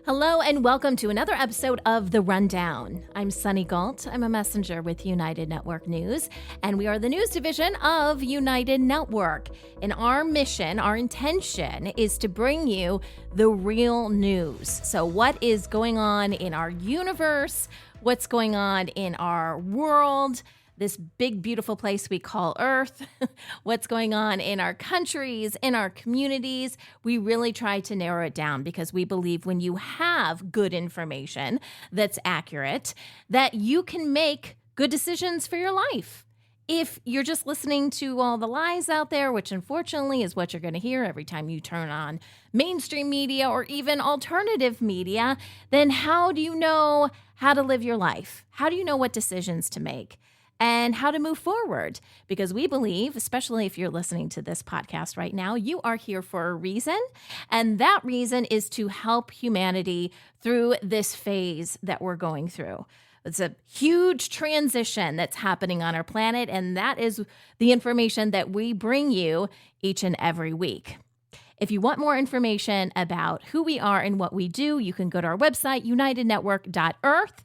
Hello and welcome to another episode of The Rundown. I'm Sunny Galt. I'm a messenger with United Network News, and we are the news division of United Network. And our mission, our intention, is to bring you the real news. So what is going on in our universe? What's going on in our world? This big, beautiful place we call Earth, what's going on in our countries, in our communities. We really try to narrow it down because we believe when you have good information that's accurate, that you can make good decisions for your life. If you're just listening to all the lies out there, which unfortunately is what you're going to hear every time you turn on mainstream media or even alternative media, then how do you know how to live your life? How do you know what decisions to make? And how to move forward? Because we believe, especially if you're listening to this podcast right now, you are here for a reason. And that reason is to help humanity through this phase that we're going through. It's a huge transition that's happening on our planet. And that is the information that we bring you each and every week. If you want more information about who we are and what we do, you can go to our website, unitednetwork.earth.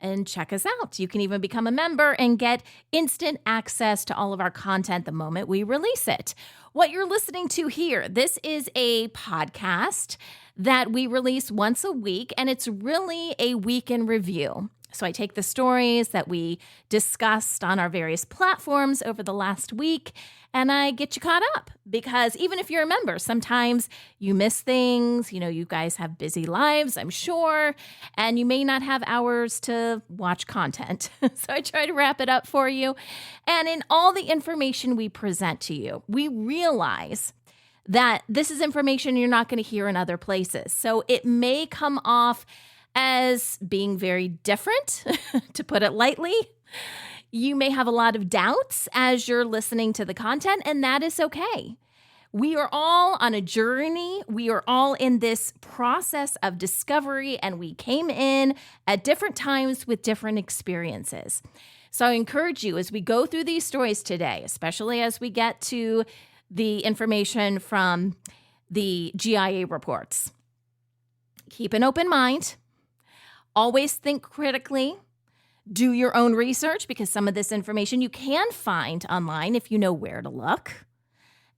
And check us out. You can even become a member and get instant access to all of our content the moment we release it. What you're listening to here, this is a podcast that we release once a week, and it's really a week in review. So I take the stories that we discussed on our various platforms over the last week, and I get you caught up. Because even if you're a member, sometimes you miss things. You know, you guys have busy lives, I'm sure, and you may not have hours to watch content. So I try to wrap it up for you. And in all the information we present to you, we realize that this is information you're not going to hear in other places. So it may come off as being very different, to put it lightly. You may have a lot of doubts as you're listening to the content, and that is okay. We are all on a journey. We are all in this process of discovery, and we came in at different times with different experiences. So I encourage you as we go through these stories today, especially as we get to the information from the GIA reports, keep an open mind. Always think critically. Do your own research because some of this information you can find online if you know where to look.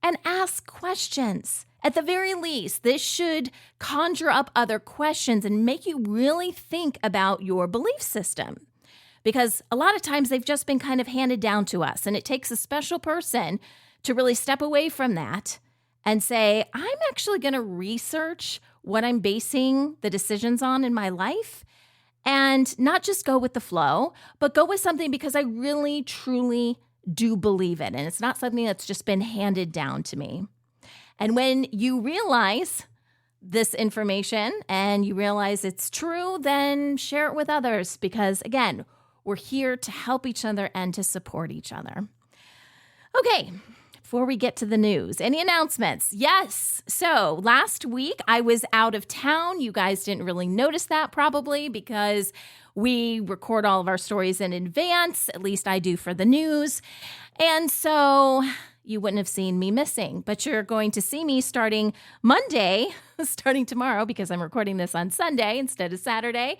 And ask questions. At the very least, this should conjure up other questions and make you really think about your belief system. Because a lot of times they've just been kind of handed down to us, and it takes a special person to really step away from that and say, I'm actually going to research what I'm basing the decisions on in my life. And not just go with the flow, but go with something because I really, truly do believe it. And it's not something that's just been handed down to me. And when you realize this information and you realize it's true, then share it with others. Because again, we're here to help each other and to support each other. Okay. Before we get to the news, any announcements? Yes. So last week I was out of town. You guys didn't really notice that probably because we record all of our stories in advance. At least I do for the news. And so you wouldn't have seen me missing, but you're going to see me starting Monday, starting tomorrow because I'm recording this on Sunday instead of Saturday.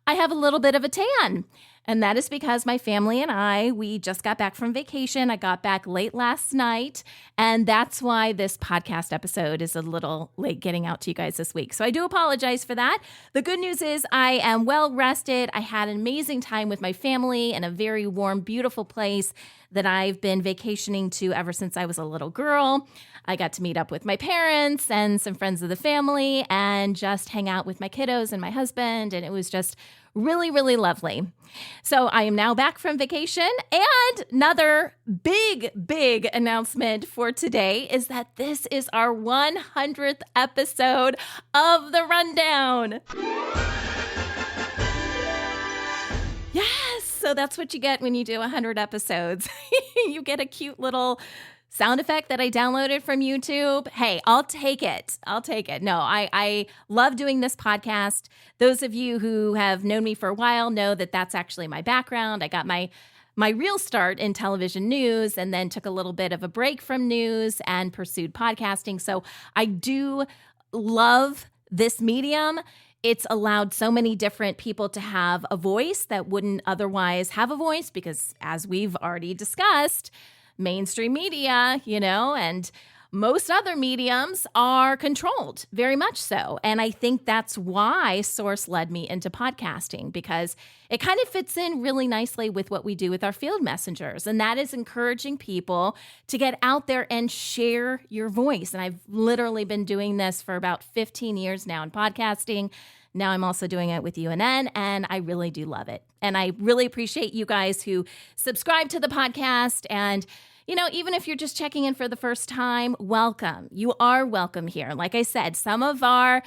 I have a little bit of a tan. And that is because my family and we just got back from vacation. I got back late last night, and that's why this podcast episode is a little late getting out to you guys this week. So I do apologize for that. The good news is I am well rested. I had an amazing time with my family in a very warm, beautiful place that I've been vacationing to ever since I was a little girl. I got to meet up with my parents and some friends of the family and just hang out with my kiddos and my husband, and it was just really, really lovely. So I am now back from vacation, and another big announcement for today is that this is our 100th episode of The Rundown. Yes, so that's what you get when you do 100 episodes. You get a cute little sound effect that I downloaded from YouTube. Hey, I'll take it. No, I love doing this podcast. Those of you who have known me for a while know that that's actually my background. I got my real start in television news and then took a little bit of a break from news and pursued podcasting. So I do love this medium, it's allowed so many different people to have a voice that wouldn't otherwise have a voice because, as we've already discussed, mainstream media, and most other mediums are controlled, very much so. And I think that's why Source led me into podcasting, because it kind of fits in really nicely with what we do with our field messengers. And that is encouraging people to get out there and share your voice. And I've literally been doing this for about 15 years now in podcasting. Now I'm also doing it with UNN, and I really do love it. And I really appreciate you guys who subscribe to the podcast. And even if you're just checking in for the first time, welcome. You are welcome here. Like I said, some of our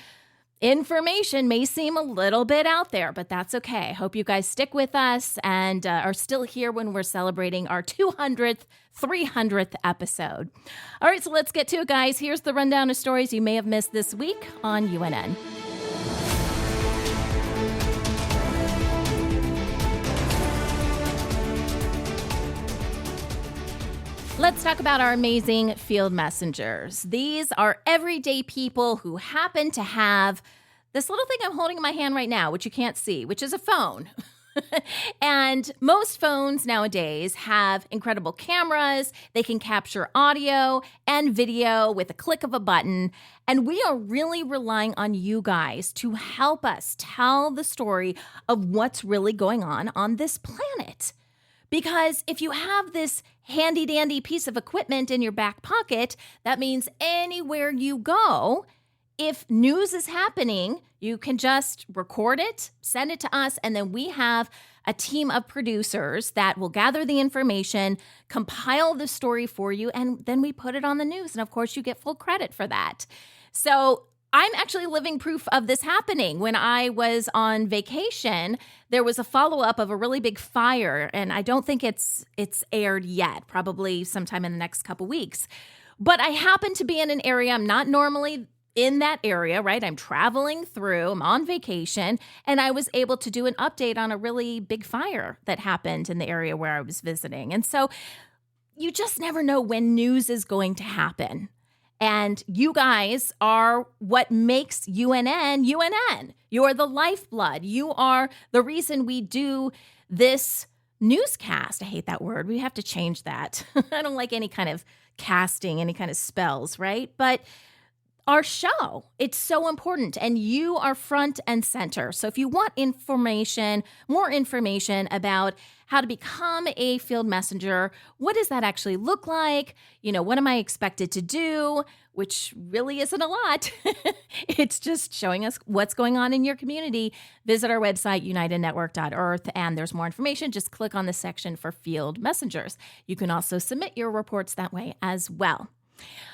information may seem a little bit out there, but that's okay. I hope you guys stick with us and are still here when we're celebrating our 200th, 300th episode. All right, so let's get to it, guys. Here's the rundown of stories you may have missed this week on UNN. Let's talk about our amazing field messengers. These are everyday people who happen to have this little thing I'm holding in my hand right now, which you can't see, which is a phone. And most phones nowadays have incredible cameras. They can capture audio and video with a click of a button. And we are really relying on you guys to help us tell the story of what's really going on this planet. Because if you have this handy dandy piece of equipment in your back pocket, that means anywhere you go, if news is happening, you can just record it, send it to us, and then we have a team of producers that will gather the information, compile the story for you, and then we put it on the news. And of course, you get full credit for that. So I'm actually living proof of this happening. When I was on vacation, there was a follow-up of a really big fire, and I don't think it's aired yet, probably sometime in the next couple weeks. But I happen to be in an area I'm not normally in that area, right? I'm traveling through, I'm on vacation, and I was able to do an update on a really big fire that happened in the area where I was visiting. And so you just never know when news is going to happen. And you guys are what makes UNN UNN. You're the lifeblood. You are the reason we do this newscast. I hate that word. We have to change that. I don't like any kind of casting, any kind of spells, right? But our show, it's so important, and you are front and center. So if you want more information about how to become a field messenger, what does that actually look like? What am I expected to do? Which really isn't a lot. It's just showing us what's going on in your community. Visit our website, unitednetwork.earth, and there's more information. Just click on the section for field messengers. You can also submit your reports that way as well.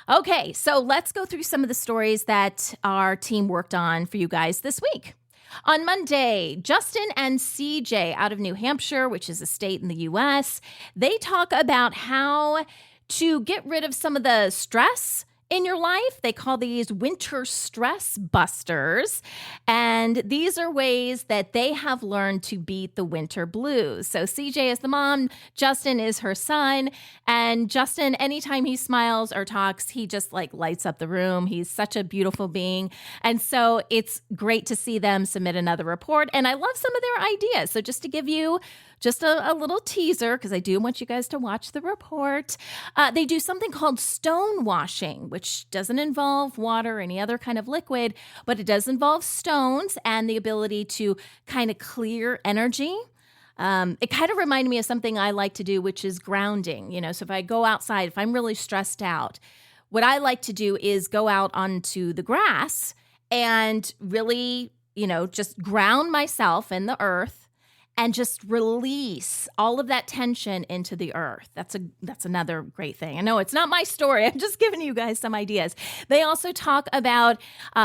Okay, so let's go through some of the stories that our team worked on for you guys this week. On Monday, Justin and CJ out of New Hampshire, which is a state in the U.S., they talk about how to get rid of some of the stress in your life. They call these winter stress busters. And these are ways that they have learned to beat the winter blues. So CJ is the mom, Justin is her son. And Justin, anytime he smiles or talks, he just lights up the room. He's such a beautiful being. And so it's great to see them submit another report. And I love some of their ideas. So just to give you just a little teaser, because I do want you guys to watch the report. They do something called stone washing, which doesn't involve water or any other kind of liquid, but it does involve stones and the ability to kind of clear energy. It kind of reminded me of something I like to do, which is grounding. So if I go outside, if I'm really stressed out, what I like to do is go out onto the grass and really, just ground myself in the earth and just release all of that tension into the earth. That's another great thing. I know it's not my story. I'm just giving you guys some ideas. They also talk about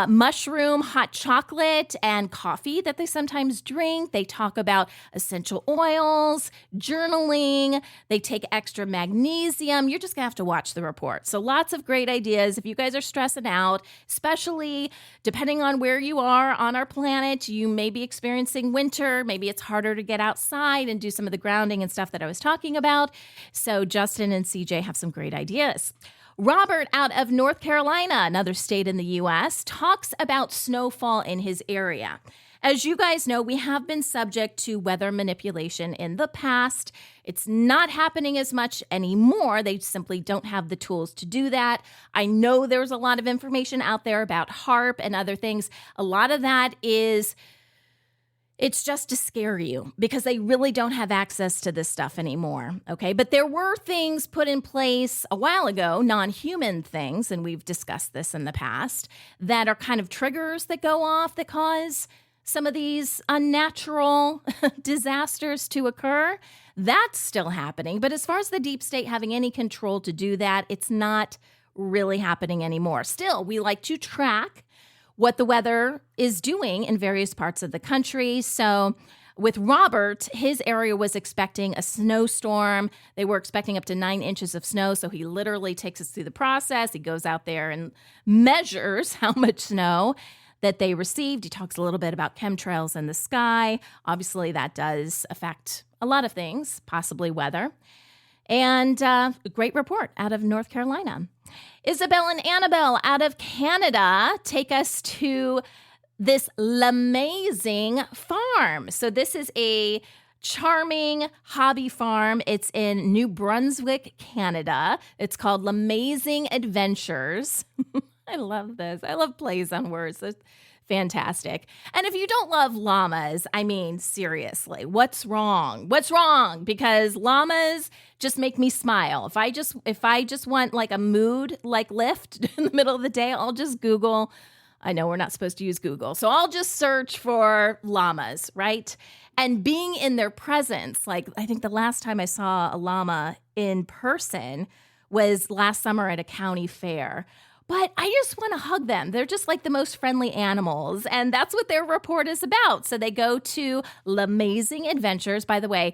mushroom hot chocolate and coffee that they sometimes drink. They talk about essential oils, journaling. They take extra magnesium. You're just going to have to watch the report. So lots of great ideas. If you guys are stressing out, especially depending on where you are on our planet, you may be experiencing winter. Maybe it's harder to get outside and do some of the grounding and stuff that I was talking about. So Justin and CJ have some great ideas. Robert out of North Carolina, another state in the U.S., talks about snowfall in his area. As you guys know, we have been subject to weather manipulation in the past. It's not happening as much anymore. They simply don't have the tools to do that. I know there's a lot of information out there about HAARP and other things. A lot of that is, it's just to scare you because they really don't have access to this stuff anymore, okay? But there were things put in place a while ago, non-human things, and we've discussed this in the past, that are kind of triggers that go off that cause some of these unnatural disasters to occur. That's still happening. But as far as the deep state having any control to do that, it's not really happening anymore. Still, we like to track what the weather is doing in various parts of the country. So with Robert, his area was expecting a snowstorm. They were expecting up to 9 inches of snow. So he literally takes us through the process. He goes out there and measures how much snow that they received. He talks a little bit about chemtrails in the sky. Obviously, that does affect a lot of things, possibly weather. And a great report out of North Carolina. Isabel and Annabelle out of Canada take us to this amazing farm. So this is a charming hobby farm. It's in New Brunswick, Canada. It's called L'Amazing Adventures. I love this. I love plays on words. It's fantastic. And if you don't love llamas, I mean, seriously, what's wrong? What's wrong? Because llamas just make me smile. If I just want like a mood like lift in the middle of the day, I'll just Google. I know we're not supposed to use Google, so I'll just search for llamas, right? And being in their presence, like I think the last time I saw a llama in person was last summer at a county fair. But I just want to hug them. They're just like the most friendly animals. And that's what their report is about. So they go to L'Amazing Adventures. By the way,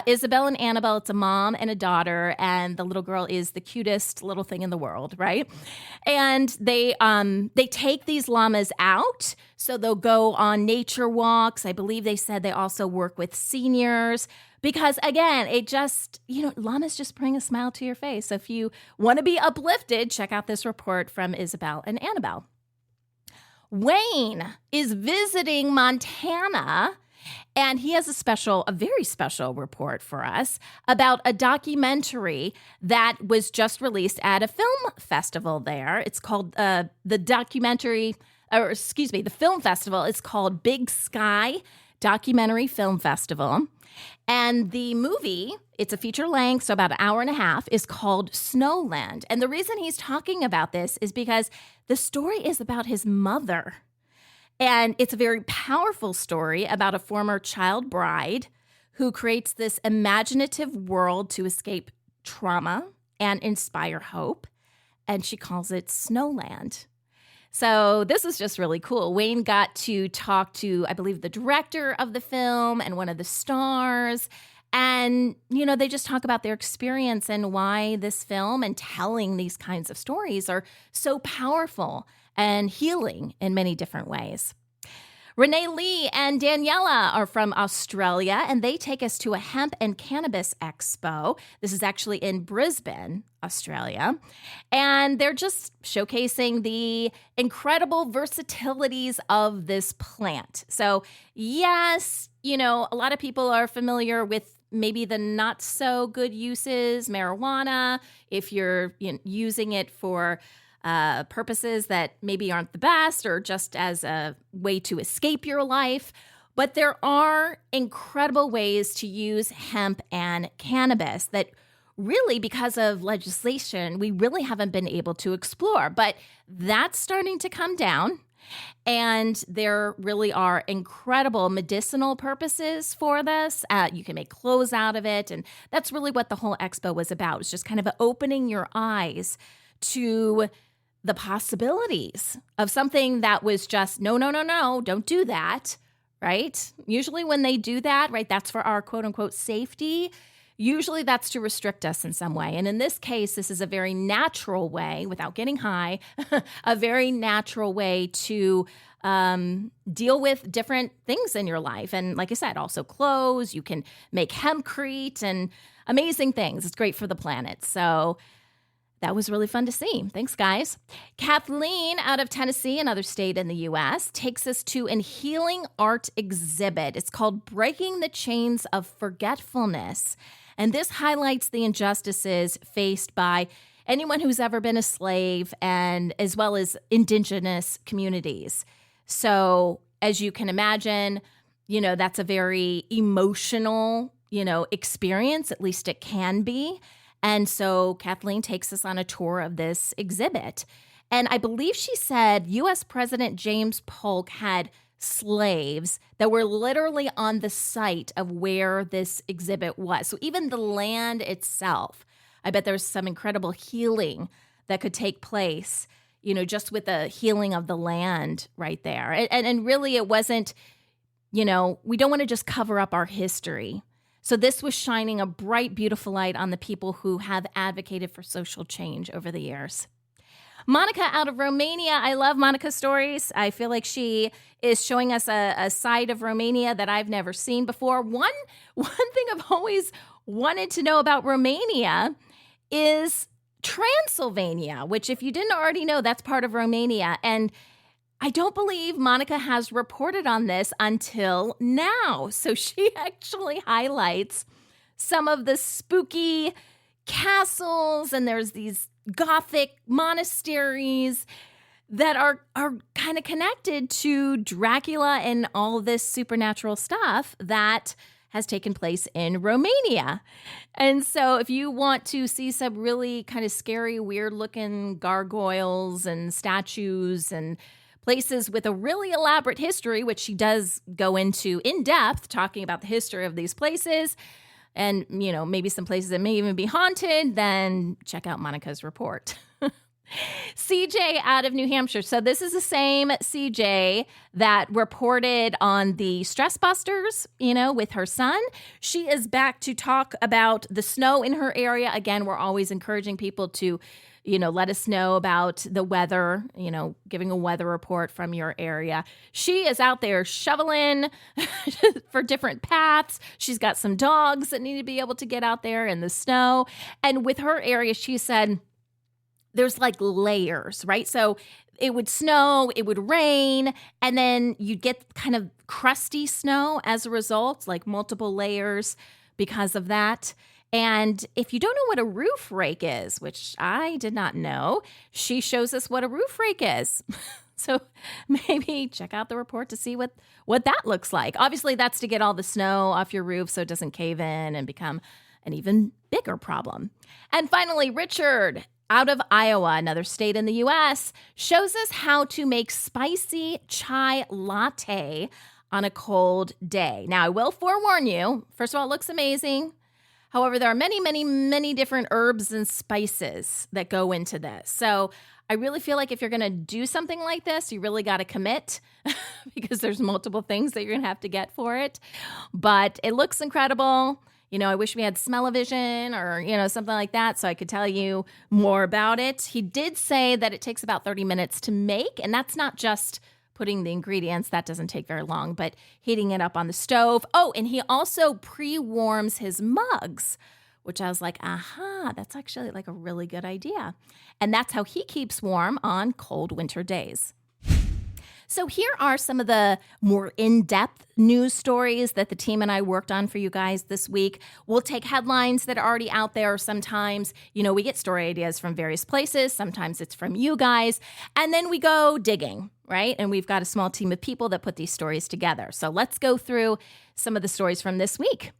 Isabel and Annabelle, it's a mom and a daughter. And the little girl is the cutest little thing in the world, right? And they take these llamas out. So they'll go on nature walks. I believe they said they also work with seniors. Because again, it just, llamas just bring a smile to your face. So if you want to be uplifted, check out this report from Isabel and Annabelle. Wayne is visiting Montana, and he has a very special report for us about a documentary that was just released at a film festival there. It's called the film festival is called Big Sky Documentary Film Festival. And the movie, it's a feature length, so about an hour and a half, is called Snowland. And the reason he's talking about this is because the story is about his mother. And it's a very powerful story about a former child bride who creates this imaginative world to escape trauma and inspire hope. And she calls it Snowland. So this is just really cool. Wayne got to talk to, I believe, the director of the film and one of the stars. And, they just talk about their experience and why this film and telling these kinds of stories are so powerful and healing in many different ways. Renee Lee and Daniela are from Australia, and they take us to a hemp and cannabis expo. This is actually in Brisbane, Australia. And they're just showcasing the incredible versatilities of this plant. So, yes, a lot of people are familiar with maybe the not so good uses, marijuana, if you're using it for purposes that maybe aren't the best or just as a way to escape your life. But there are incredible ways to use hemp and cannabis that really, because of legislation, we really haven't been able to explore. But that's starting to come down. And there really are incredible medicinal purposes for this. You can make clothes out of it. And that's really what the whole expo was about. It's just kind of opening your eyes to the possibilities of something that was just, no, don't do that, right? Usually when they do that, right, that's for our quote unquote safety. Usually that's to restrict us in some way. And in this case, this is a very natural way, without getting high, a very natural way to deal with different things in your life. And like I said, also clothes, you can make hempcrete and amazing things. It's great for the planet. So That was really fun to see. Thanks, guys. Kathleen out of Tennessee, another state in the U.S., takes us to an healing art exhibit. It's called Breaking the Chains of Forgetfulness. And this highlights the injustices faced by anyone who's ever been a slave, and as well as indigenous communities. So as you can imagine, that's a very emotional, experience, at least it can be. And so Kathleen takes us on a tour of this exhibit. And I believe she said U.S. President James Polk had slaves that were literally on the site of where this exhibit was. So even the land itself, I bet there's some incredible healing that could take place, just with the healing of the land right there. And really it wasn't, we don't want to just cover up our history. So this was shining a bright, beautiful light on the people who have advocated for social change over the years. Monica out of Romania. I love Monica's stories. I feel like she is showing us a side of Romania that I've never seen before. One thing I've always wanted to know about Romania is Transylvania, which if you didn't already know, that's part of Romania. And I don't believe Monica has reported on this until now. So she actually highlights some of the spooky castles, and there's these Gothic monasteries that are kind of connected to Dracula and all this supernatural stuff that has taken place in Romania. And so if you want to see some really kind of scary, weird-looking gargoyles and statues and places with a really elaborate history, which she does go into in depth, talking about the history of these places, and, maybe some places that may even be haunted, then check out Monica's report. CJ out of New Hampshire. So this is the same CJ that reported on the Stress Busters, with her son. She is back to talk about the snow in her area. Again, we're always encouraging people to let us know about the weather, giving a weather report from your area. She is out there shoveling for different paths. She's got some dogs that need to be able to get out there in the snow. And with her area, she said there's like layers, right? So it would snow, it would rain, and then you'd get kind of crusty snow as a result, like multiple layers because of that. And if you don't know what a roof rake is, which I did not know, she shows us what a roof rake is. So maybe check out the report to see what that looks like. Obviously, that's to get all the snow off your roof so it doesn't cave in and become an even bigger problem. And finally, Richard out of Iowa, another state in the U.S., shows us how to make spicy chai latte on a cold day. Now, I will forewarn you, first of all, it looks amazing. However, there are many, many, many different herbs and spices that go into this. So I really feel like if you're going to do something like this, you really got to commit because there's multiple things that you're going to have to get for it. But it looks incredible. I wish we had smell-o-vision or, something like that so I could tell you more about it. He did say that it takes about 30 minutes to make, and that's not just putting the ingredients. That doesn't take very long, but heating it up on the stove. Oh, and he also pre-warms his mugs, which I was like, that's actually like a really good idea. And that's how he keeps warm on cold winter days. So here are some of the more in-depth news stories that the team and I worked on for you guys this week. We'll take headlines that are already out there. Sometimes, we get story ideas from various places. Sometimes it's from you guys. And then we go digging, right? And we've got a small team of people that put these stories together. So let's go through some of the stories from this week.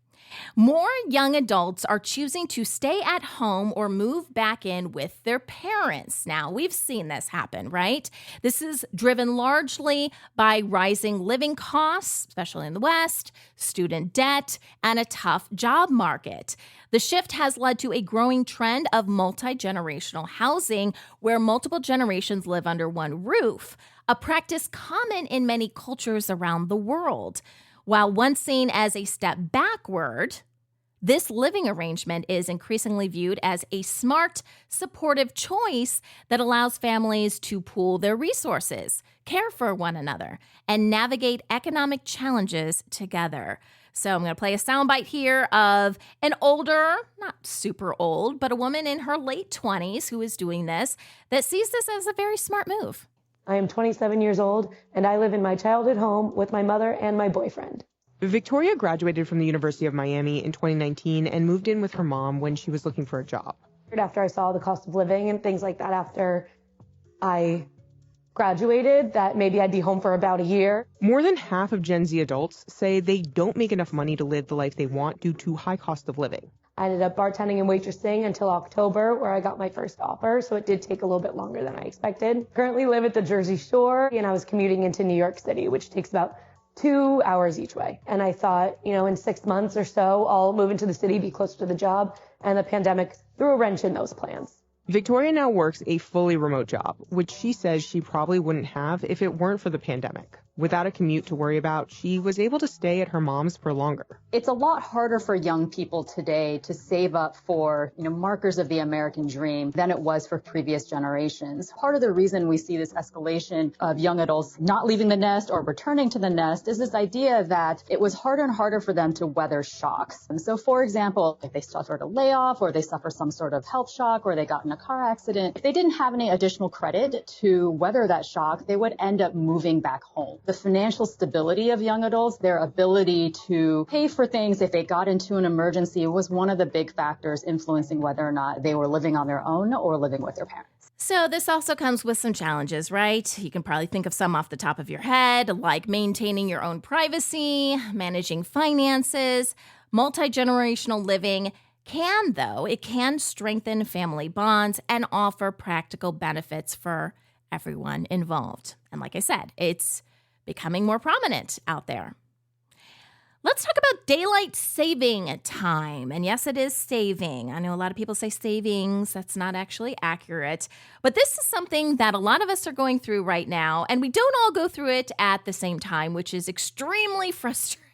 More young adults are choosing to stay at home or move back in with their parents. Now, we've seen this happen, right? This is driven largely by rising living costs, especially in the West, student debt, and a tough job market. The shift has led to a growing trend of multi-generational housing where multiple generations live under one roof, a practice common in many cultures around the world. While once seen as a step backward, This living arrangement is increasingly viewed as a smart, supportive choice that allows families to pool their resources, care for one another, and navigate economic challenges together. So I'm going to play a soundbite here of an older, not super old, but a woman in her late 20s who is doing this, that sees this as a very smart move. I am 27 years old, and I live in my childhood home with my mother and my boyfriend. Victoria graduated from the University of Miami in 2019 and moved in with her mom when she was looking for a job. After I saw the cost of living and things like that after I graduated, that maybe I'd be home for about a year. More than half of Gen Z adults say they don't make enough money to live the life they want due to high cost of living. I ended up bartending and waitressing until October, where I got my first offer, so it did take a little bit longer than I expected. Currently live at the Jersey Shore, and I was commuting into New York City, which takes about 2 hours each way. And I thought, in 6 months or so, I'll move into the city, be closer to the job, and the pandemic threw a wrench in those plans. Victoria now works a fully remote job, which she says she probably wouldn't have if it weren't for the pandemic. Without a commute to worry about, she was able to stay at her mom's for longer. It's a lot harder for young people today to save up for, markers of the American dream than it was for previous generations. Part of the reason we see this escalation of young adults not leaving the nest or returning to the nest is this idea that it was harder and harder for them to weather shocks. And so, for example, if they suffered a layoff or they suffer some sort of health shock or they got in a car accident, if they didn't have any additional credit to weather that shock, they would end up moving back home. The financial stability of young adults, their ability to pay for things if they got into an emergency, was one of the big factors influencing whether or not they were living on their own or living with their parents. So this also comes with some challenges, right? You can probably think of some off the top of your head, like maintaining your own privacy, managing finances. Multigenerational living can strengthen family bonds and offer practical benefits for everyone involved. And like I said, it's becoming more prominent out there. Let's talk about daylight saving time. And yes, it is saving. I know a lot of people say savings. That's not actually accurate. But this is something that a lot of us are going through right now. And we don't all go through it at the same time, which is extremely frustrating.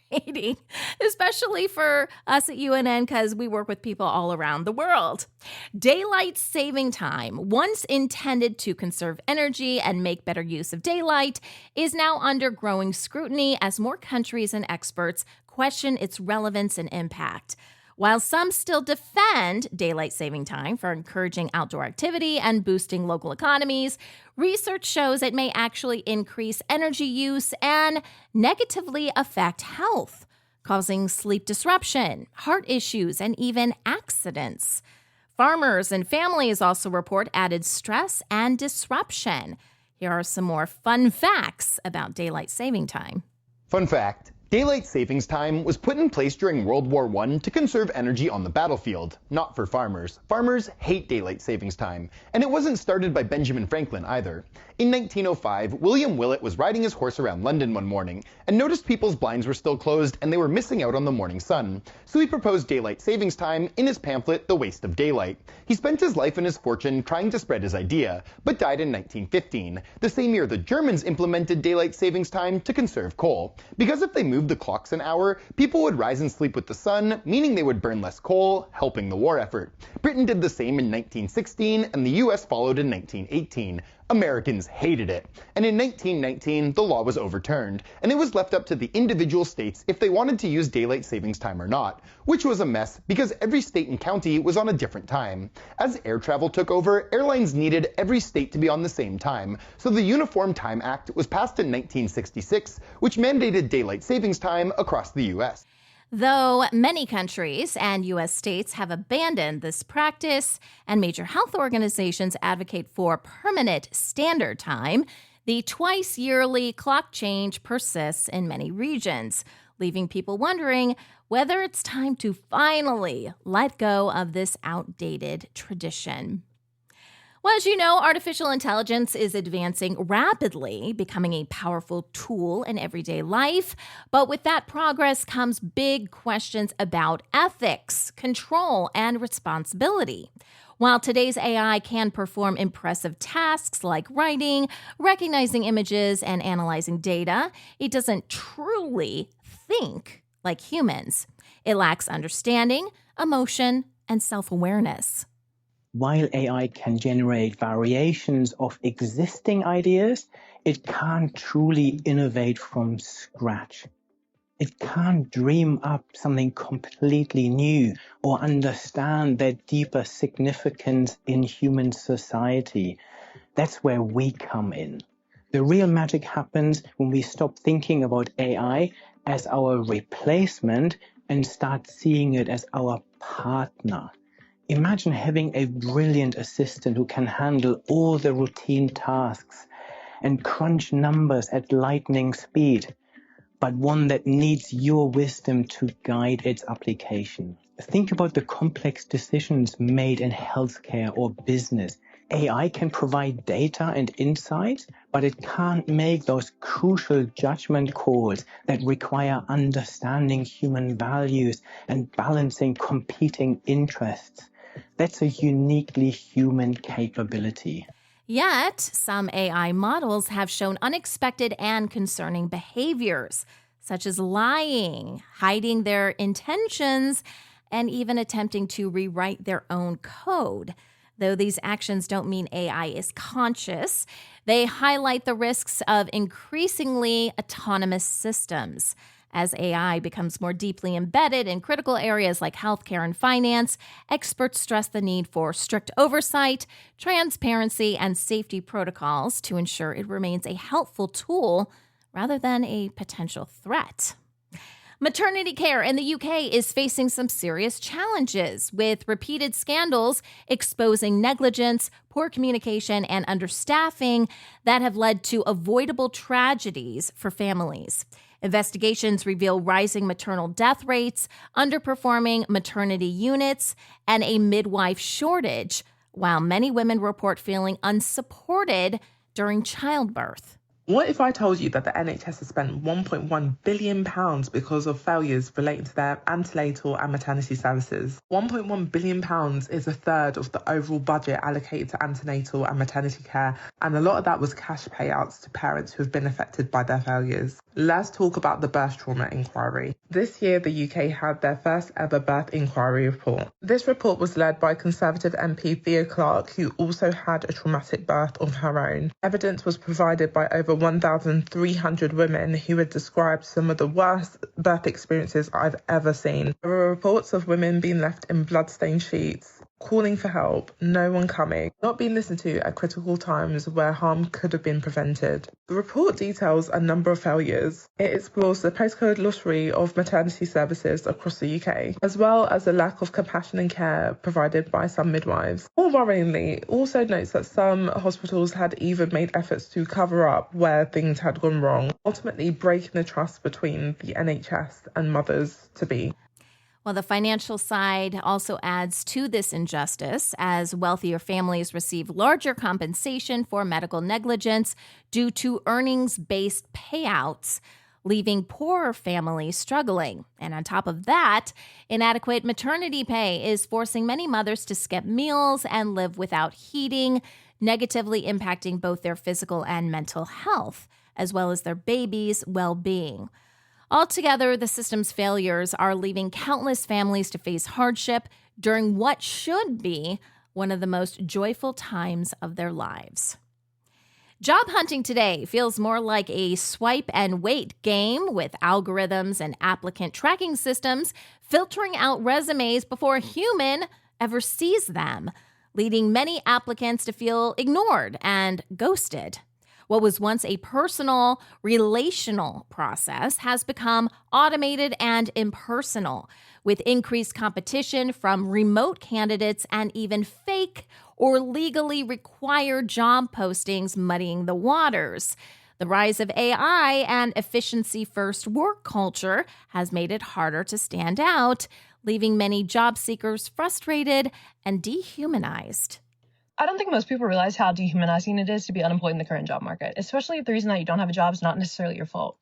Especially for us at UNN because we work with people all around the world. Daylight saving time, once intended to conserve energy and make better use of daylight, is now under growing scrutiny as more countries and experts question its relevance and impact. While some still defend daylight saving time for encouraging outdoor activity and boosting local economies, research shows it may actually increase energy use and negatively affect health, causing sleep disruption, heart issues, and even accidents. Farmers and families also report added stress and disruption. Here are some more fun facts about daylight saving time. Fun fact. Daylight savings time was put in place during World War I to conserve energy on the battlefield, not for farmers. Farmers hate daylight savings time, and it wasn't started by Benjamin Franklin either. In 1905, William Willett was riding his horse around London one morning and noticed people's blinds were still closed and they were missing out on the morning sun. So he proposed daylight savings time in his pamphlet, The Waste of Daylight. He spent his life and his fortune trying to spread his idea, but died in 1915, the same year the Germans implemented daylight savings time to conserve coal. Because if they moved the clocks an hour, people would rise and sleep with the sun, meaning they would burn less coal, helping the war effort. Britain did the same in 1916, and the US followed in 1918. Americans hated it. And in 1919, the law was overturned, and it was left up to the individual states if they wanted to use daylight savings time or not, which was a mess because every state and county was on a different time. As air travel took over, airlines needed every state to be on the same time, so the Uniform Time Act was passed in 1966, which mandated daylight savings time across the US. Though many countries and U.S. states have abandoned this practice and major health organizations advocate for permanent standard time, the twice-yearly clock change persists in many regions, leaving people wondering whether it's time to finally let go of this outdated tradition. Well, as you know, artificial intelligence is advancing rapidly, becoming a powerful tool in everyday life. But with that progress comes big questions about ethics, control, and responsibility. While today's AI can perform impressive tasks like writing, recognizing images, and analyzing data, it doesn't truly think like humans. It lacks understanding, emotion, and self-awareness. While AI can generate variations of existing ideas, it can't truly innovate from scratch. It can't dream up something completely new or understand their deeper significance in human society. That's where we come in. The real magic happens when we stop thinking about AI as our replacement and start seeing it as our partner. Imagine having a brilliant assistant who can handle all the routine tasks and crunch numbers at lightning speed, but one that needs your wisdom to guide its application. Think about the complex decisions made in healthcare or business. AI can provide data and insights, but it can't make those crucial judgment calls that require understanding human values and balancing competing interests. That's a uniquely human capability. Yet, some AI models have shown unexpected and concerning behaviors, such as lying, hiding their intentions, and even attempting to rewrite their own code. Though these actions don't mean AI is conscious, they highlight the risks of increasingly autonomous systems. As AI becomes more deeply embedded in critical areas like healthcare and finance, experts stress the need for strict oversight, transparency, and safety protocols to ensure it remains a helpful tool rather than a potential threat. Maternity care in the UK is facing some serious challenges, with repeated scandals exposing negligence, poor communication, and understaffing that have led to avoidable tragedies for families. Investigations reveal rising maternal death rates, underperforming maternity units, and a midwife shortage, while many women report feeling unsupported during childbirth. What if I told you that the NHS has spent £1.1 billion because of failures relating to their antenatal and maternity services? £1.1 billion is a third of the overall budget allocated to antenatal and maternity care, and a lot of that was cash payouts to parents who have been affected by their failures. Let's talk about the birth trauma inquiry. This year, the UK had their first ever birth inquiry report. This report was led by Conservative MP Thea Clarke, who also had a traumatic birth of her own. Evidence was provided by over 1,300 women who had described some of the worst birth experiences I've ever seen. There were reports of women being left in blood-stained sheets, calling for help, no one coming, not being listened to at critical times where harm could have been prevented. The report details a number of failures. It explores the postcode lottery of maternity services across the UK, as well as the lack of compassion and care provided by some midwives. More worryingly, it also notes that some hospitals had even made efforts to cover up where things had gone wrong, ultimately breaking the trust between the NHS and mothers-to-be. Well, the financial side also adds to this injustice, as wealthier families receive larger compensation for medical negligence due to earnings-based payouts, leaving poorer families struggling. And on top of that, inadequate maternity pay is forcing many mothers to skip meals and live without heating, negatively impacting both their physical and mental health, as well as their baby's well-being. Altogether, the system's failures are leaving countless families to face hardship during what should be one of the most joyful times of their lives. Job hunting today feels more like a swipe and wait game, with algorithms and applicant tracking systems filtering out resumes before a human ever sees them, leading many applicants to feel ignored and ghosted. What was once a personal, relational process has become automated and impersonal, with increased competition from remote candidates and even fake or legally required job postings muddying the waters. The rise of AI and efficiency-first work culture has made it harder to stand out, leaving many job seekers frustrated and dehumanized. I don't think most people realize how dehumanizing it is to be unemployed in the current job market, especially if the reason that you don't have a job is not necessarily your fault.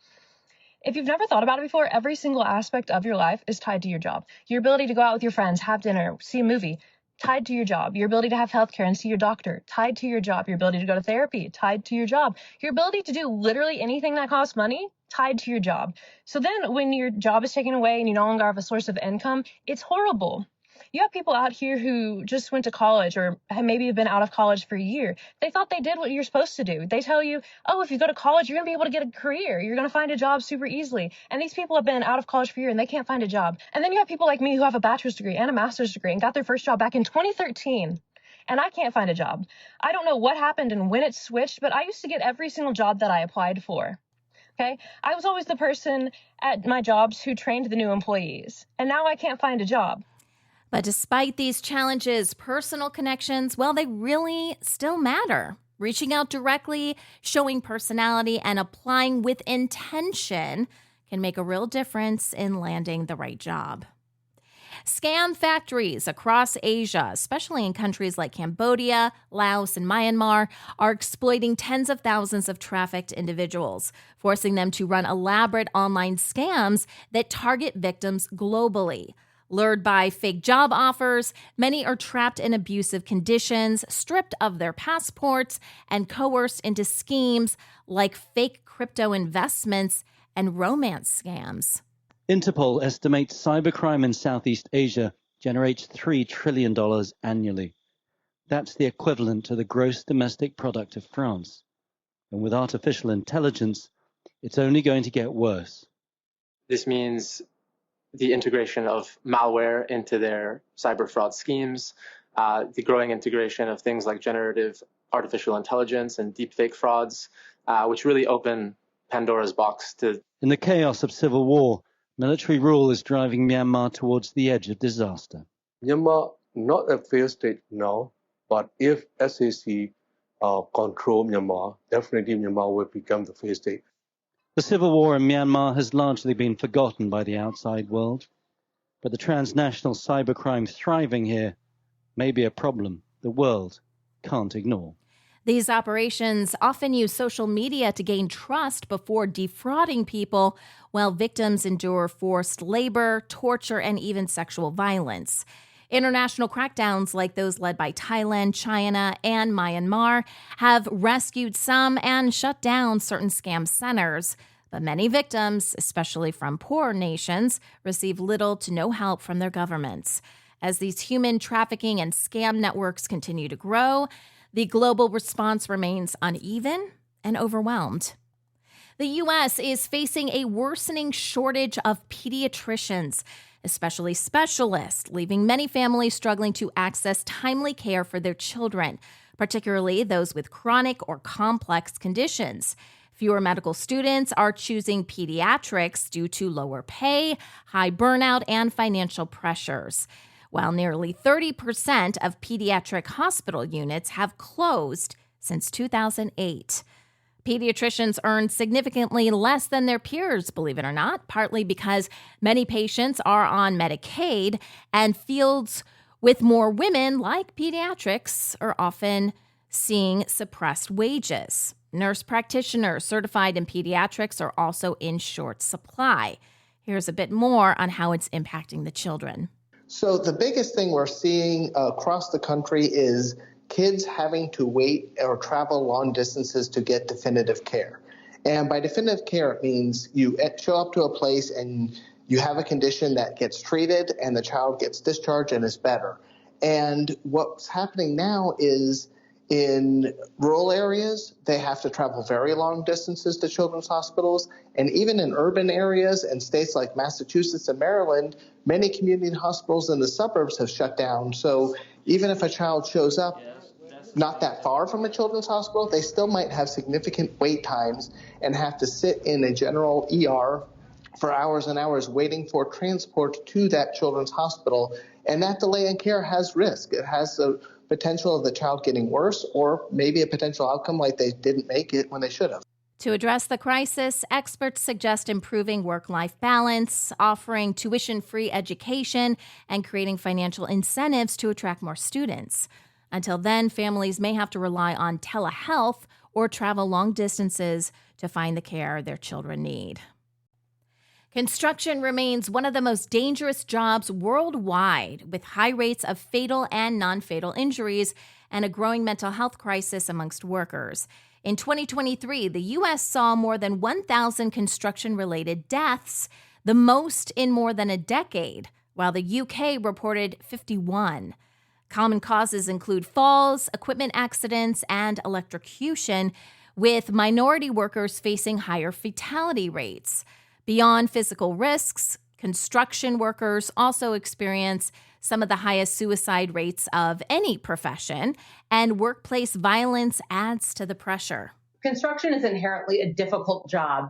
If you've never thought about it before, every single aspect of your life is tied to your job. Your ability to go out with your friends, have dinner, see a movie, tied to your job. Your ability to have healthcare and see your doctor, tied to your job. Your ability to go to therapy, tied to your job. Your ability to do literally anything that costs money, tied to your job. So then when your job is taken away and you no longer have a source of income, it's horrible. You have people out here who just went to college or maybe have been out of college for a year. They thought they did what you're supposed to do. They tell you, oh, if you go to college, you're going to be able to get a career. You're going to find a job super easily. And these people have been out of college for a year and they can't find a job. And then you have people like me who have a bachelor's degree and a master's degree and got their first job back in 2013. And I can't find a job. I don't know what happened and when it switched, but I used to get every single job that I applied for. Okay, I was always the person at my jobs who trained the new employees. And now I can't find a job. But despite these challenges, personal connections, well, they really still matter. Reaching out directly, showing personality, and applying with intention can make a real difference in landing the right job. Scam factories across Asia, especially in countries like Cambodia, Laos, and Myanmar, are exploiting tens of thousands of trafficked individuals, forcing them to run elaborate online scams that target victims globally. Lured by fake job offers, many are trapped in abusive conditions, stripped of their passports, and coerced into schemes like fake crypto investments and romance scams. Interpol estimates cybercrime in Southeast Asia generates $3 trillion annually. That's the equivalent to the gross domestic product of France. And with artificial intelligence, it's only going to get worse. This means the integration of malware into their cyber fraud schemes, the growing integration of things like generative artificial intelligence and deepfake frauds, which really open Pandora's box to... In the chaos of civil war, military rule is driving Myanmar towards the edge of disaster. Myanmar, not a failed state now, but if SAC control Myanmar, definitely Myanmar will become the failed state. The civil war in Myanmar has largely been forgotten by the outside world, but the transnational cybercrime thriving here may be a problem the world can't ignore. These operations often use social media to gain trust before defrauding people, while victims endure forced labor, torture, and even sexual violence. International crackdowns like those led by Thailand, China, and Myanmar have rescued some and shut down certain scam centers. But many victims, especially from poorer nations, receive little to no help from their governments. As these human trafficking and scam networks continue to grow, the global response remains uneven and overwhelmed. The U.S. is facing a worsening shortage of pediatricians, especially specialists, leaving many families struggling to access timely care for their children, particularly those with chronic or complex conditions. Fewer medical students are choosing pediatrics due to lower pay, high burnout, and financial pressures. While nearly 30% of pediatric hospital units have closed since 2008. Pediatricians earn significantly less than their peers, believe it or not, partly because many patients are on Medicaid, and fields with more women, like pediatrics, are often seeing suppressed wages. Nurse practitioners certified in pediatrics are also in short supply. Here's a bit more on how it's impacting the children. So the biggest thing we're seeing across the country is kids having to wait or travel long distances to get definitive care. And by definitive care, it means you show up to a place and you have a condition that gets treated and the child gets discharged and is better. And what's happening now is in rural areas, they have to travel very long distances to children's hospitals. And even in urban areas and states like Massachusetts and Maryland, many community hospitals in the suburbs have shut down. So even if a child shows up not that far from a children's hospital, they still might have significant wait times and have to sit in a general ER for hours and hours waiting for transport to that children's hospital. And that delay in care has risk. It has the potential of the child getting worse, or maybe a potential outcome like they didn't make it when they should have. To address the crisis, experts suggest improving work-life balance, offering tuition-free education, and creating financial incentives to attract more students. Until then, families may have to rely on telehealth or travel long distances to find the care their children need. Construction remains one of the most dangerous jobs worldwide, with high rates of fatal and non-fatal injuries and a growing mental health crisis amongst workers. In 2023, the U.S. saw more than 1,000 construction-related deaths, the most in more than a decade, while the U.K. reported 51. Common causes include falls, equipment accidents, and electrocution, with minority workers facing higher fatality rates. Beyond physical risks, construction workers also experience some of the highest suicide rates of any profession, and workplace violence adds to the pressure. Construction is inherently a difficult job.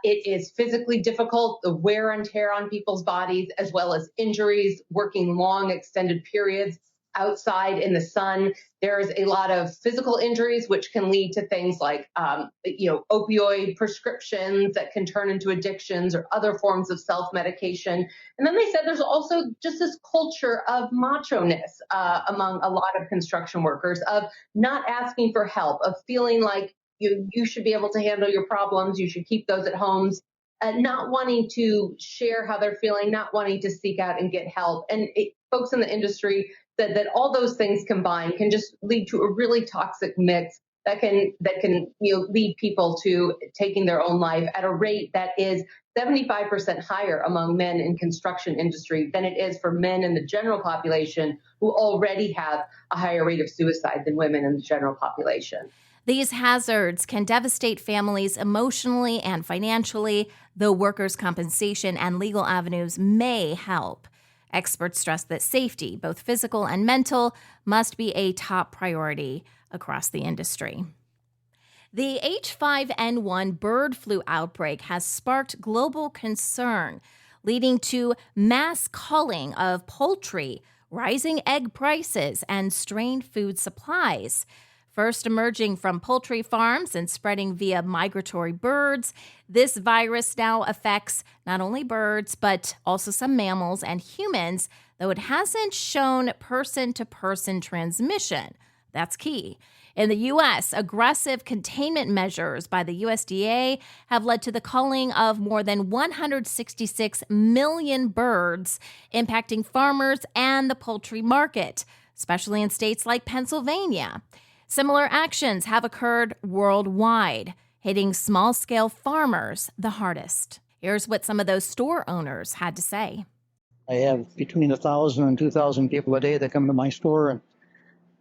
It is physically difficult, the wear and tear on people's bodies, as well as injuries, working long, extended periods outside in the sun. There's a lot of physical injuries, which can lead to things like, opioid prescriptions that can turn into addictions or other forms of self-medication. And then they said there's also just this culture of macho-ness among a lot of construction workers, of not asking for help, of feeling like you should be able to handle your problems, you should keep those at homes, not wanting to share how they're feeling, not wanting to seek out and get help. And folks in the industry said that all those things combined can just lead to a really toxic mix that can lead people to taking their own life at a rate that is 75% higher among men in construction industry than it is for men in the general population, who already have a higher rate of suicide than women in the general population. These hazards can devastate families emotionally and financially, though workers' compensation and legal avenues may help. Experts stress that safety, both physical and mental, must be a top priority across the industry. The H5N1 bird flu outbreak has sparked global concern, leading to mass culling of poultry, rising egg prices, and strained food supplies. First emerging from poultry farms and spreading via migratory birds, this virus now affects not only birds, but also some mammals and humans, though it hasn't shown person-to-person transmission. That's key. In the U.S., aggressive containment measures by the USDA have led to the culling of more than 166 million birds, impacting farmers and the poultry market, especially in states like Pennsylvania. Similar actions have occurred worldwide, hitting small-scale farmers the hardest. Here's what some of those store owners had to say. I have between 1,000 and 2,000 people a day that come to my store, and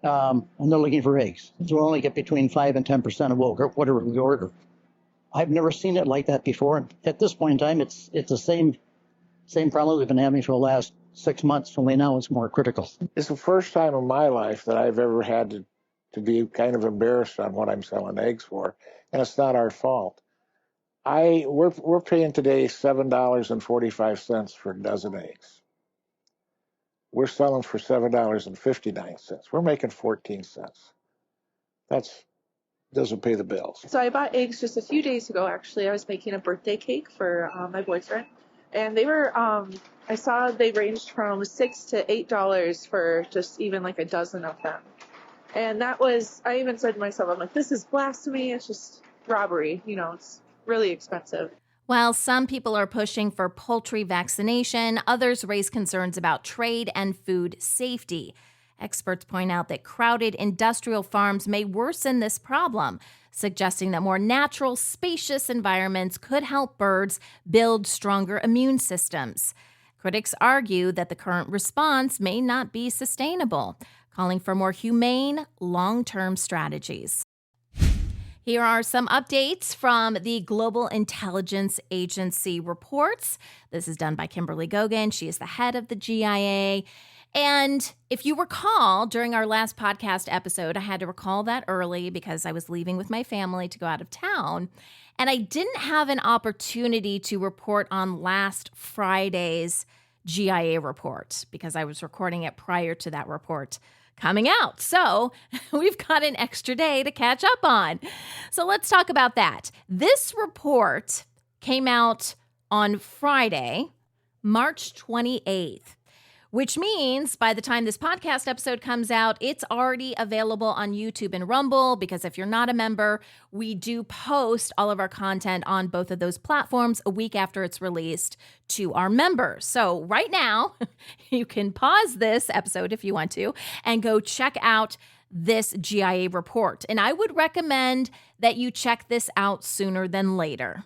they're looking for eggs. So we only get between 5 and 10% of whatever we order. I've never seen it like that before. And at this point in time, it's the same problem we've been having for the last 6 months, only now it's more critical. It's the first time in my life that I've ever had to be kind of embarrassed on what I'm selling eggs for, and it's not our fault. We're paying today $7.45 for a dozen eggs. We're selling for $7.59. We're making 14 cents. Doesn't pay the bills. So I bought eggs just a few days ago. Actually, I was making a birthday cake for my boyfriend, and they were I saw they ranged from $6 to $8 for just even like a dozen of them. And that was, I even said to myself, I'm like, this is blasphemy. It's just robbery. It's really expensive. While some people are pushing for poultry vaccination, others raise concerns about trade and food safety. Experts point out that crowded industrial farms may worsen this problem, suggesting that more natural, spacious environments could help birds build stronger immune systems. Critics argue that the current response may not be sustainable, calling for more humane, long-term strategies. Here are some updates from the Global Intelligence Agency reports. This is done by Kimberly Gogan. She is the head of the GIA. And if you recall, during our last podcast episode, I had to recall that early because I was leaving with my family to go out of town. And I didn't have an opportunity to report on last Friday's GIA report because I was recording it prior to that report coming out. So we've got an extra day to catch up on. So let's talk about that. This report came out on Friday, March 28th, which means by the time this podcast episode comes out, it's already available on YouTube and Rumble, because if you're not a member, we do post all of our content on both of those platforms a week after it's released to our members. So right now, you can pause this episode if you want to and go check out this GIA report. And I would recommend that you check this out sooner than later,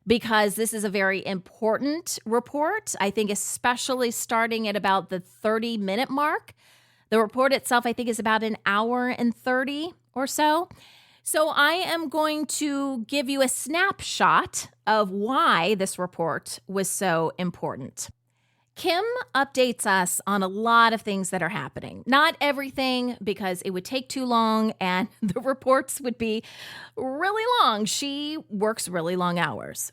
because this is a very important report. I think especially starting at about the 30-minute mark. The report itself, I think, is about an hour and 30 or so. So I am going to give you a snapshot of why this report was so important. Kim updates us on a lot of things that are happening. Not everything, because it would take too long and the reports would be really long. She works really long hours.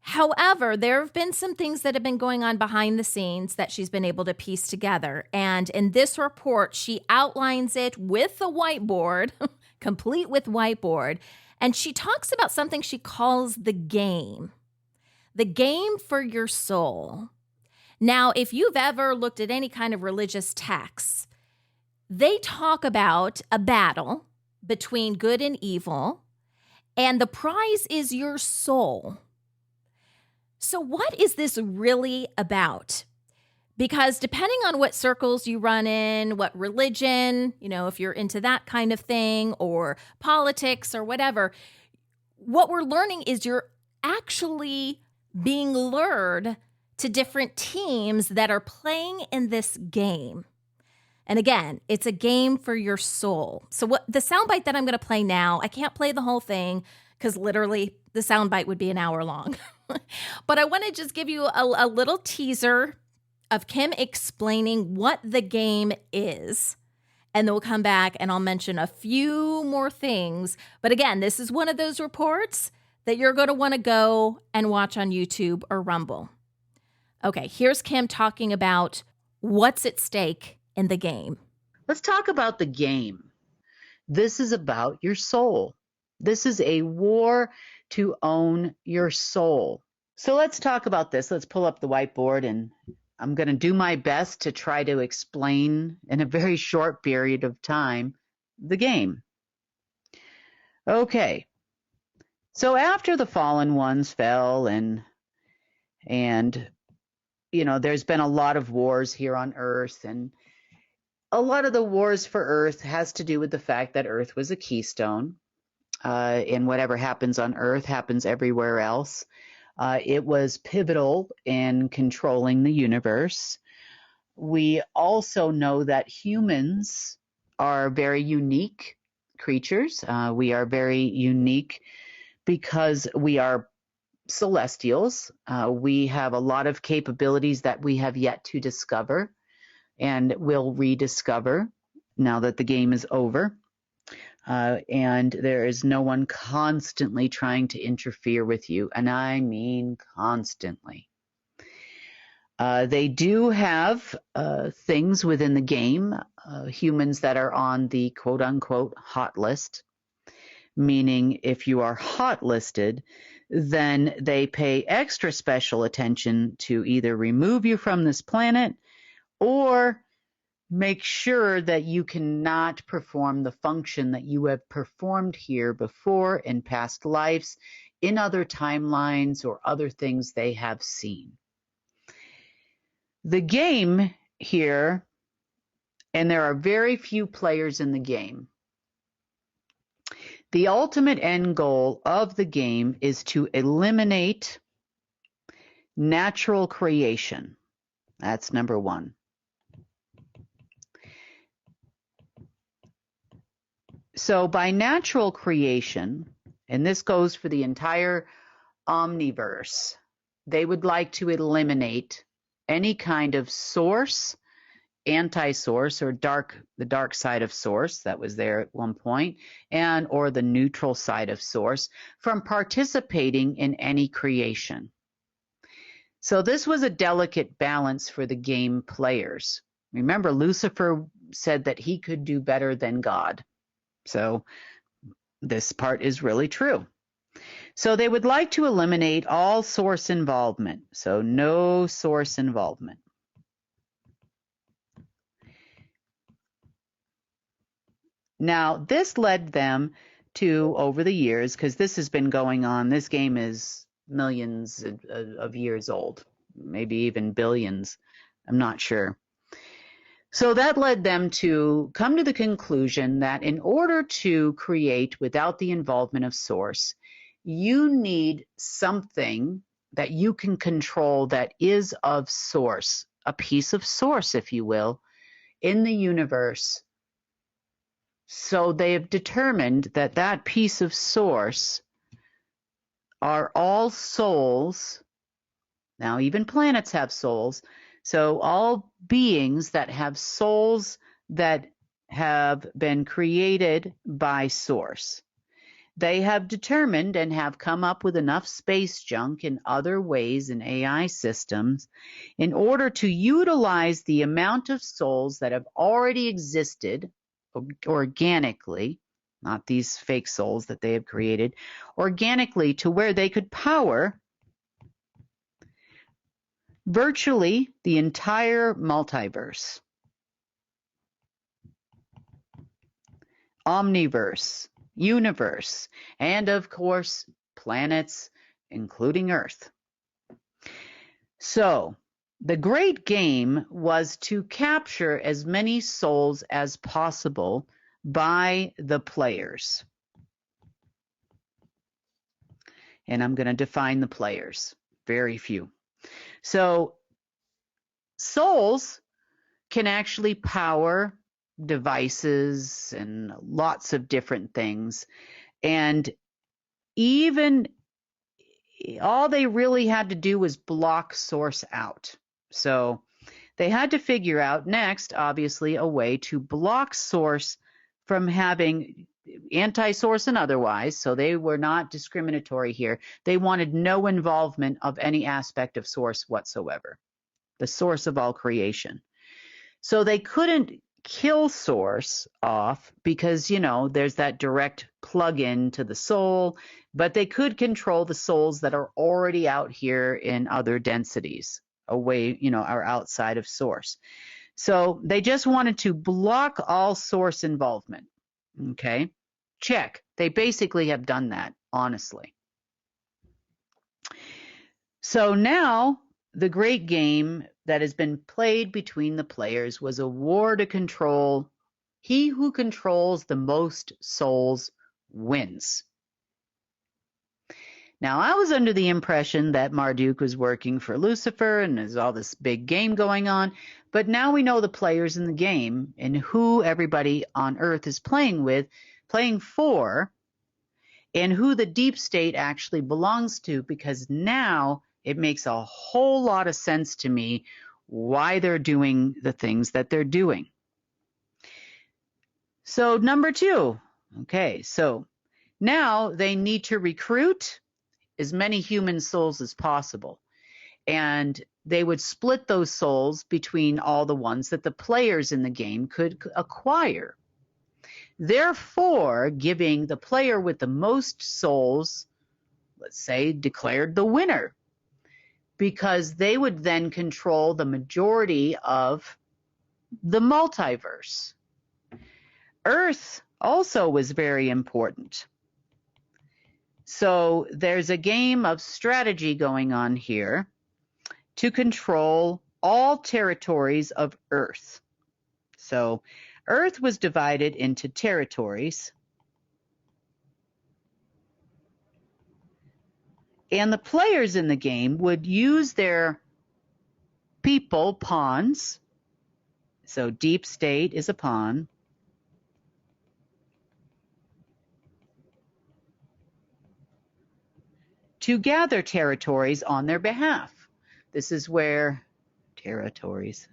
However, there have been some things that have been going on behind the scenes that she's been able to piece together. And in this report, she outlines it with a whiteboard, complete with whiteboard. And she talks about something she calls the game for your soul. Now, if you've ever looked at any kind of religious texts, they talk about a battle between good and evil, and the prize is your soul. So what is this really about? Because depending on what circles you run in, what religion, if you're into that kind of thing, or politics or whatever, what we're learning is you're actually being lured to different teams that are playing in this game. And again, it's a game for your soul. So what the soundbite that I'm going to play now, I can't play the whole thing because literally the soundbite would be an hour long. But I want to just give you a little teaser of Kim explaining what the game is. And then we'll come back and I'll mention a few more things. But again, this is one of those reports that you're going to want to go and watch on YouTube or Rumble. Okay, here's Kim talking about what's at stake in the game. Let's talk about the game. This is about your soul. This is a war to own your soul. So let's talk about this. Let's pull up the whiteboard, and I'm going to do my best to try to explain in a very short period of time the game. Okay. So after the fallen ones fell and there's been a lot of wars here on Earth, and a lot of the wars for Earth has to do with the fact that Earth was a keystone, and whatever happens on Earth happens everywhere else. It was pivotal in controlling the universe. We also know that humans are very unique creatures. We are very unique because we are celestials. We have a lot of capabilities that we have yet to discover and will rediscover now that the game is over. And there is no one constantly trying to interfere with you, and I mean constantly. They do have things within the game, humans that are on the quote-unquote hot list, meaning if you are hot listed, then they pay extra special attention to either remove you from this planet or make sure that you cannot perform the function that you have performed here before in past lives, in other timelines, or other things they have seen. The game here, and there are very few players in the game, the ultimate end goal of the game is to eliminate natural creation. That's number one. So by natural creation, and this goes for the entire omniverse, they would like to eliminate any kind of source, anti-source, or the dark side of source that was there at one point, and or the neutral side of source from participating in any creation. So this was a delicate balance for the game players. Remember, Lucifer said that he could do better than God. So this part is really true. So they would like to eliminate all source involvement. So no source involvement. Now, this led them to, over the years, because this has been going on, this game is millions of years old, maybe even billions, I'm not sure. So that led them to come to the conclusion that in order to create without the involvement of source, you need something that you can control that is of source, a piece of source, if you will, in the universe. So they have determined that that piece of source are all souls. Now, even planets have souls. So all beings that have souls that have been created by source. They have determined and have come up with enough space junk in other ways in AI systems in order to utilize the amount of souls that have already existed organically, not these fake souls that they have created, organically, to where they could power virtually the entire multiverse, omniverse, universe, and of course, planets, including Earth. So, the great game was to capture as many souls as possible by the players. And I'm going to define the players. Very few. So, souls can actually power devices and lots of different things. And even all they really had to do was block source out. So they had to figure out next, obviously, a way to block source from having anti-source and otherwise. So they were not discriminatory here. They wanted no involvement of any aspect of source whatsoever, the source of all creation. So they couldn't kill source off because, you know, there's that direct plug-in to the soul, but they could control the souls that are already out here in other densities away, you know, are outside of source. So they just wanted to block all source involvement. Okay, check. They basically have done that, honestly. So now the great game that has been played between the players was a war to control. He who controls the most souls wins. Now, I was under the impression that Marduk was working for Lucifer and there's all this big game going on, but now we know the players in the game and who everybody on Earth is playing with, playing for, and who the deep state actually belongs to, because now it makes a whole lot of sense to me why they're doing the things that they're doing. So number 2, okay, so now they need to recruit as many human souls as possible. And they would split those souls between all the ones that the players in the game could acquire. Therefore, giving the player with the most souls, let's say, declared the winner, because they would then control the majority of the multiverse. Earth also was very important. So there's a game of strategy going on here to control all territories of Earth. So Earth was divided into territories. And the players in the game would use their people, pawns. So deep state is a pawn. To gather territories on their behalf. This is where territories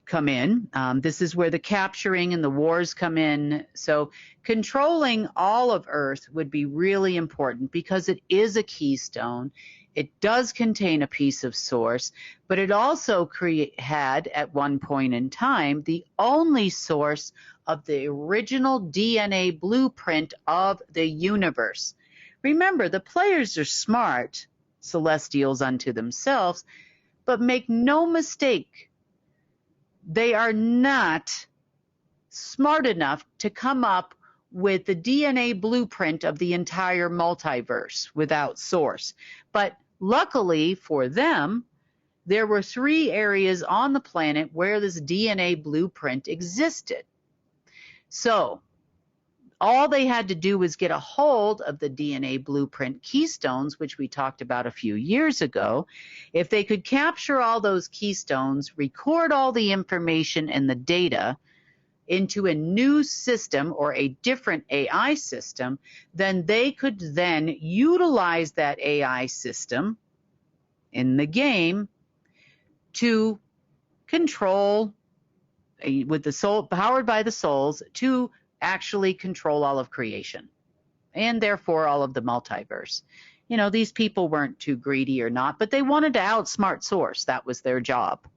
come in. This is where the capturing and the wars come in. So controlling all of Earth would be really important because it is a keystone. It does contain a piece of source, but it also had at one point in time the only source of the original DNA blueprint of the universe. Remember, the players are smart, celestials unto themselves, but make no mistake, they are not smart enough to come up with the DNA blueprint of the entire multiverse without source. But luckily for them, there were 3 areas on the planet where this DNA blueprint existed. So all they had to do was get a hold of the DNA blueprint keystones, which we talked about a few years ago. If they could capture all those keystones, record all the information and the data into a new system or a different AI system, then they could then utilize that AI system in the game to control, with the soul, powered by the souls, to actually control all of creation and therefore all of the multiverse. You know, these people weren't too greedy or not, but they wanted to outsmart Source. That was their job.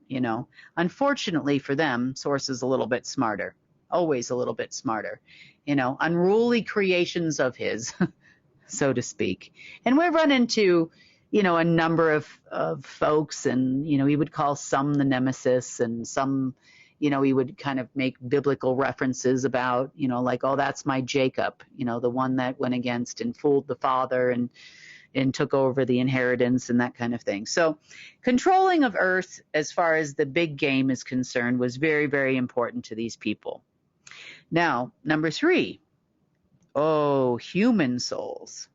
You know, unfortunately for them, Source is a little bit smarter, always a little bit smarter, you know, unruly creations of his, so to speak. And we've run into, you know, a number of folks, and, you know, he would call some the nemesis, and some, you know, he would kind of make biblical references about, you know, like, oh, that's my Jacob, you know, the one that went against and fooled the father and took over the inheritance and that kind of thing. So controlling of Earth, as far as the big game is concerned, was very, very important to these people. Now, number 3, human souls.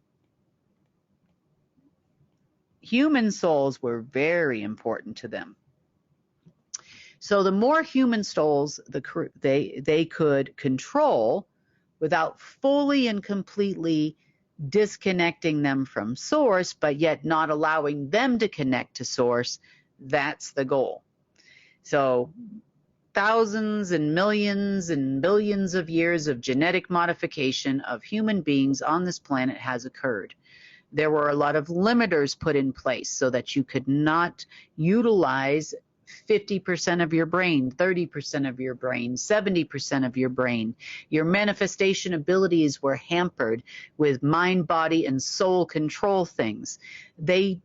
Human souls were very important to them. So the more human souls they could control without fully and completely disconnecting them from Source, but yet not allowing them to connect to Source, that's the goal. So thousands and millions and billions of years of genetic modification of human beings on this planet has occurred. There were a lot of limiters put in place so that you could not utilize 50% of your brain, 30% of your brain, 70% of your brain. Your manifestation abilities were hampered with mind, body, and soul control things. They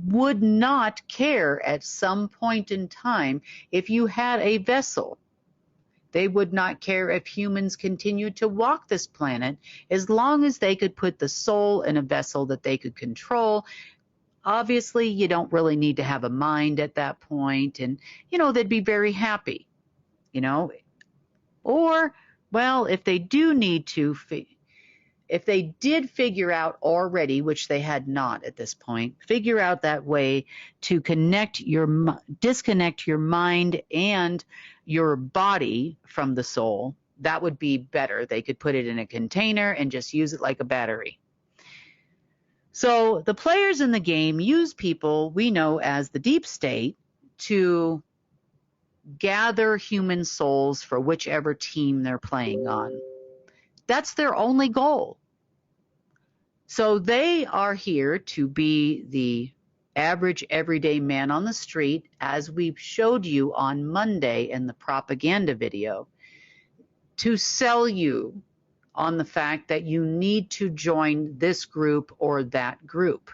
would not care at some point in time if you had a vessel. They would not care if humans continued to walk this planet as long as they could put the soul in a vessel that they could control. Obviously, you don't really need to have a mind at that point, and, you know, they'd be very happy, you know. Or, well, if they do need to, if they did figure out already, which they had not at this point, figure out that way to disconnect your mind and your body from the soul, that would be better. They could put it in a container and just use it like a battery. So the players in the game use people we know as the deep state to gather human souls for whichever team they're playing on. That's their only goal. So they are here to be the average everyday man on the street, as we showed you on Monday in the propaganda video, to sell you on the fact that you need to join this group or that group.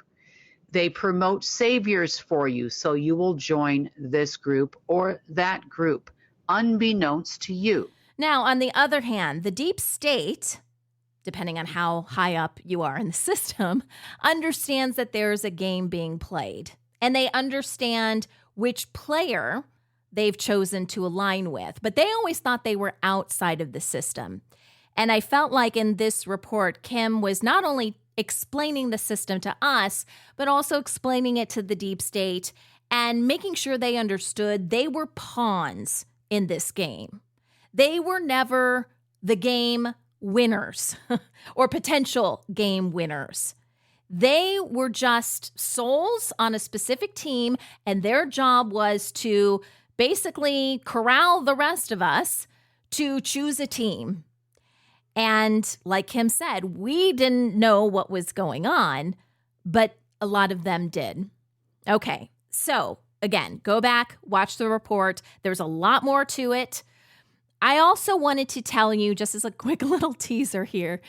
They promote saviors for you, so you will join this group or that group, unbeknownst to you. Now, on the other hand, the deep state, depending on how high up you are in the system, understands that there's a game being played. And they understand which player they've chosen to align with. But they always thought they were outside of the system. And I felt like in this report, Kim was not only explaining the system to us, but also explaining it to the deep state and making sure they understood they were pawns in this game. They were never the game winners or potential game winners. They were just souls on a specific team, and their job was to basically corral the rest of us to choose a team. And like Kim said, we didn't know what was going on, but a lot of them did. Okay, so again, go back, watch the report. There's a lot more to it. I also wanted to tell you, just as a quick little teaser here,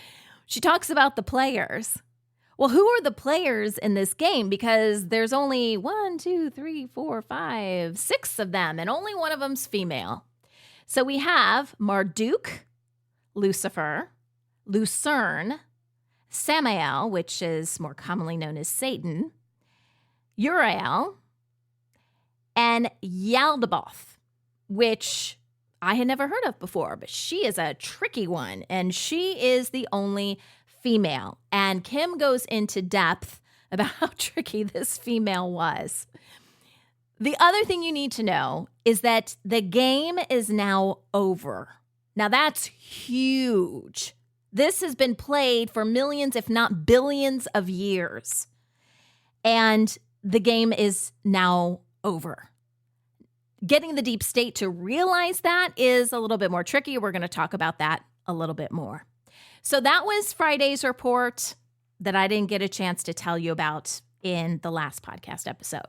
she talks about the players. Well, who are the players in this game? Because there's only 6 of them, and only one of them's female. So we have Marduk, Lucifer, Lucerne, Samael, which is more commonly known as Satan, Uriel, and Yaldabaoth, which I had never heard of before, but she is a tricky one, and she is the only female. And Kim goes into depth about how tricky this female was. The other thing you need to know is that the game is now over. Now that's huge. This has been played for millions, if not billions of years. And the game is now over. Getting the deep state to realize that is a little bit more tricky. We're going to talk about that a little bit more. So that was Friday's report that I didn't get a chance to tell you about in the last podcast episode.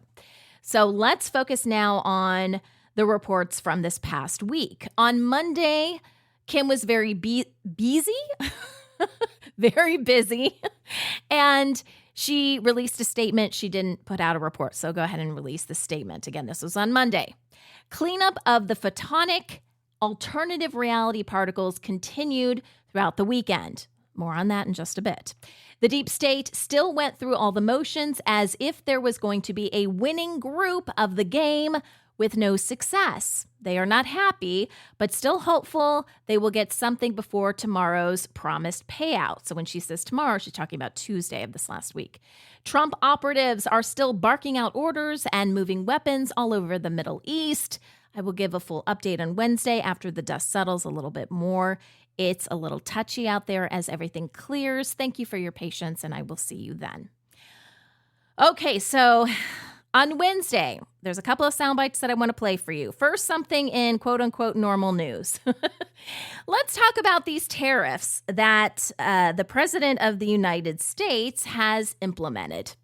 So let's focus now on the reports from this past week. On Monday, Kim was very busy, very busy, and she released a statement. She didn't put out a report, so go ahead and release the statement. Again, this was on Monday. Cleanup of the photonic alternative reality particles continued throughout the weekend. More on that in just a bit. The deep state still went through all the motions as if there was going to be a winning group of the game with no success. They are not happy, but still hopeful they will get something before tomorrow's promised payout. So when she says tomorrow, she's talking about Tuesday of this last week. Trump operatives are still barking out orders and moving weapons all over the Middle East. I will give a full update on Wednesday after the dust settles a little bit more. It's a little touchy out there as everything clears. Thank you for your patience, and I will see you then. Okay, so on Wednesday, there's a couple of sound bites that I want to play for you. First, something in quote-unquote normal news. Let's talk about these tariffs that the President of the United States has implemented.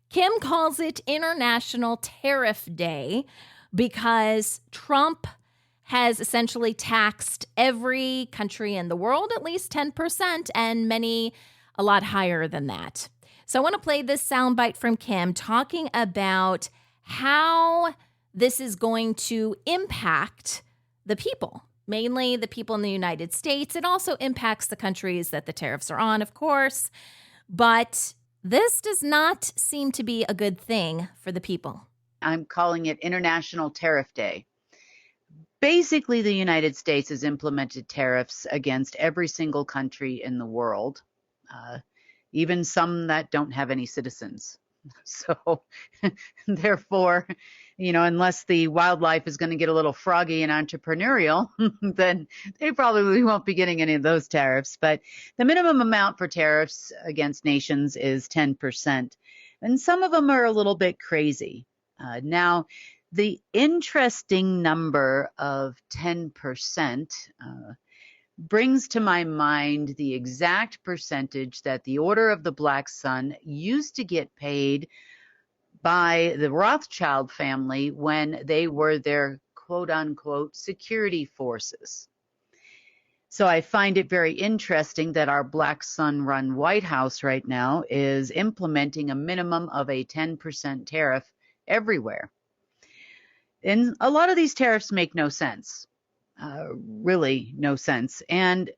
Kim calls it International Tariff Day because Trump has essentially taxed every country in the world at least 10%, and many a lot higher than that. So I want to play this soundbite from Kim talking about how this is going to impact the people, mainly the people in the United States. It also impacts the countries that the tariffs are on, of course, but this does not seem to be a good thing for the people. I'm calling it International Tariff Day. Basically, the United States has implemented tariffs against every single country in the world, even some that don't have any citizens. So therefore, unless the wildlife is going to get a little froggy and entrepreneurial, then they probably won't be getting any of those tariffs. But the minimum amount for tariffs against nations is 10%. And some of them are a little bit crazy. Now, the interesting number of 10% brings to my mind the exact percentage that the Order of the Black Sun used to get paid by the Rothschild family when they were their quote-unquote security forces. So I find it very interesting that our Black Sun-run White House right now is implementing a minimum of a 10% tariff everywhere. And a lot of these tariffs make no sense, really no sense. And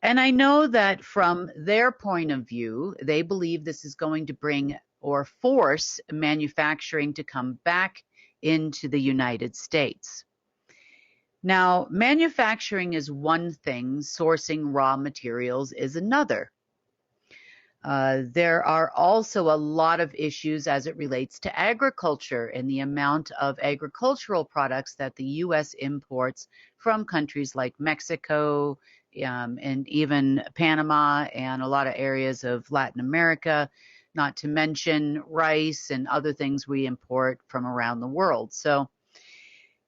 I know that from their point of view, they believe this is going to bring or force manufacturing to come back into the United States. Now, manufacturing is one thing, sourcing raw materials is another. There are also a lot of issues as it relates to agriculture and the amount of agricultural products that the U.S. imports from countries like Mexico and even Panama and a lot of areas of Latin America, not to mention rice and other things we import from around the world. So,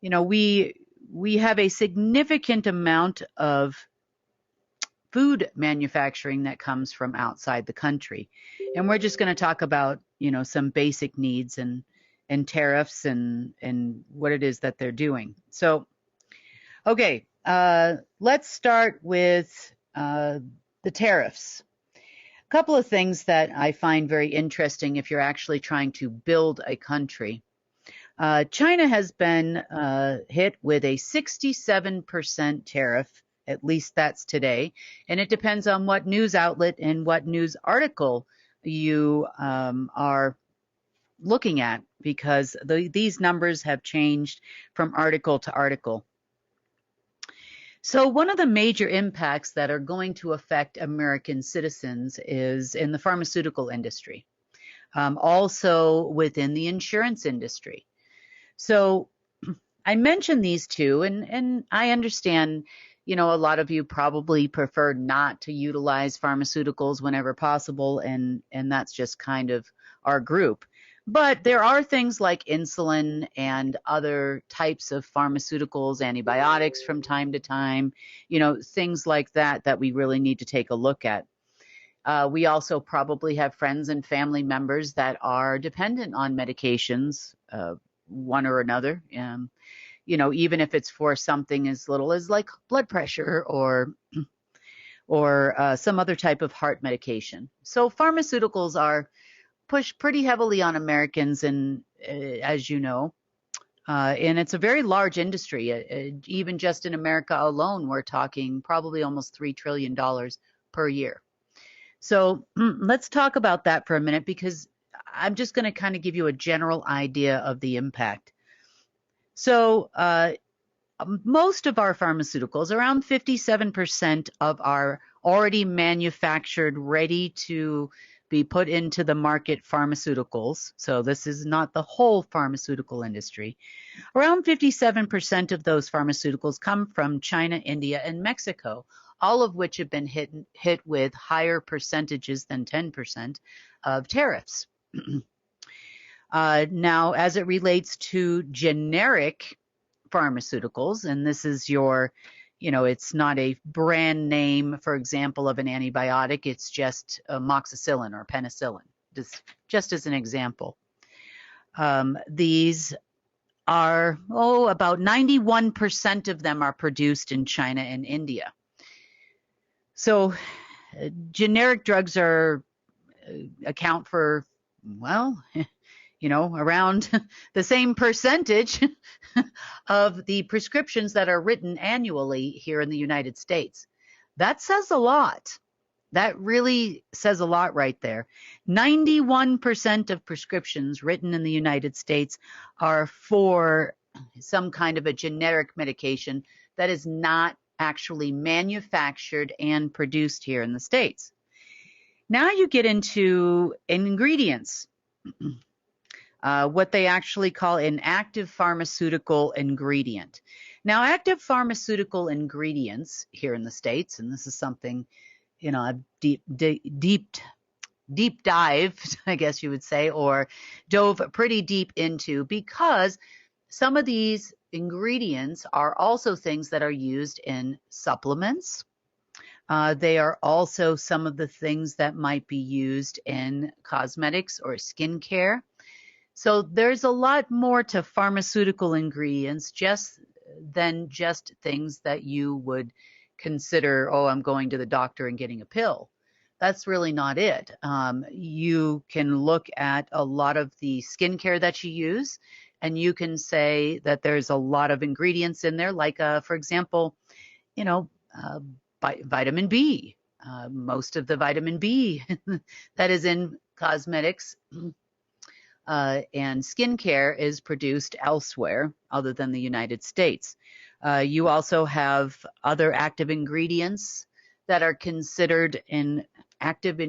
we have a significant amount of food manufacturing that comes from outside the country. And we're just going to talk about, some basic needs and tariffs and what it is that they're doing. So, okay, let's start with the tariffs. couple of things that I find very interesting if you're actually trying to build a country. China has been hit with a 67% tariff, at least that's today, and it depends on what news outlet and what news article you are looking at, because these numbers have changed from article to article. So one of the major impacts that are going to affect American citizens is in the pharmaceutical industry, also within the insurance industry. So I mentioned these two, and I understand, a lot of you probably prefer not to utilize pharmaceuticals whenever possible, and that's just kind of our group. But there are things like insulin and other types of pharmaceuticals, antibiotics from time to time, things like that we really need to take a look at. We also probably have friends and family members that are dependent on medications, one or another, even if it's for something as little as like blood pressure or some other type of heart medication. So pharmaceuticals are pushed pretty heavily on Americans, and as you know, and it's a very large industry. Even just in America alone, we're talking probably almost $3 trillion per year. So let's talk about that for a minute, because I'm just going to kind of give you a general idea of the impact. So most of our pharmaceuticals, around 57% of our already manufactured, ready to be put into the market pharmaceuticals, so this is not the whole pharmaceutical industry, around 57% of those pharmaceuticals come from China, India, and Mexico, all of which have been hit with higher percentages than 10% of tariffs. Now, as it relates to generic pharmaceuticals, and this is your, it's not a brand name, for example, of an antibiotic, it's just amoxicillin or penicillin, just as an example. These are, about 91% of them are produced in China and India. So generic drugs account for, around the same percentage of the prescriptions that are written annually here in the United States. That says a lot. That really says a lot right there. 91% of prescriptions written in the United States are for some kind of a generic medication that is not actually manufactured and produced here in the States. Now you get into ingredients. What they actually call an active pharmaceutical ingredient. Now, active pharmaceutical ingredients here in the States, and this is something, I've deep dived, I guess you would say, or dove pretty deep into, because some of these ingredients are also things that are used in supplements. They are also some of the things that might be used in cosmetics or skincare. So there's a lot more to pharmaceutical ingredients than just things that you would consider, I'm going to the doctor and getting a pill. That's really not it. You can look at a lot of the skincare that you use, and you can say that there's a lot of ingredients in there, like, for example, vitamin B. Most of the vitamin B that is in cosmetics and skincare is produced elsewhere other than the United States. You also have other active ingredients that are considered an active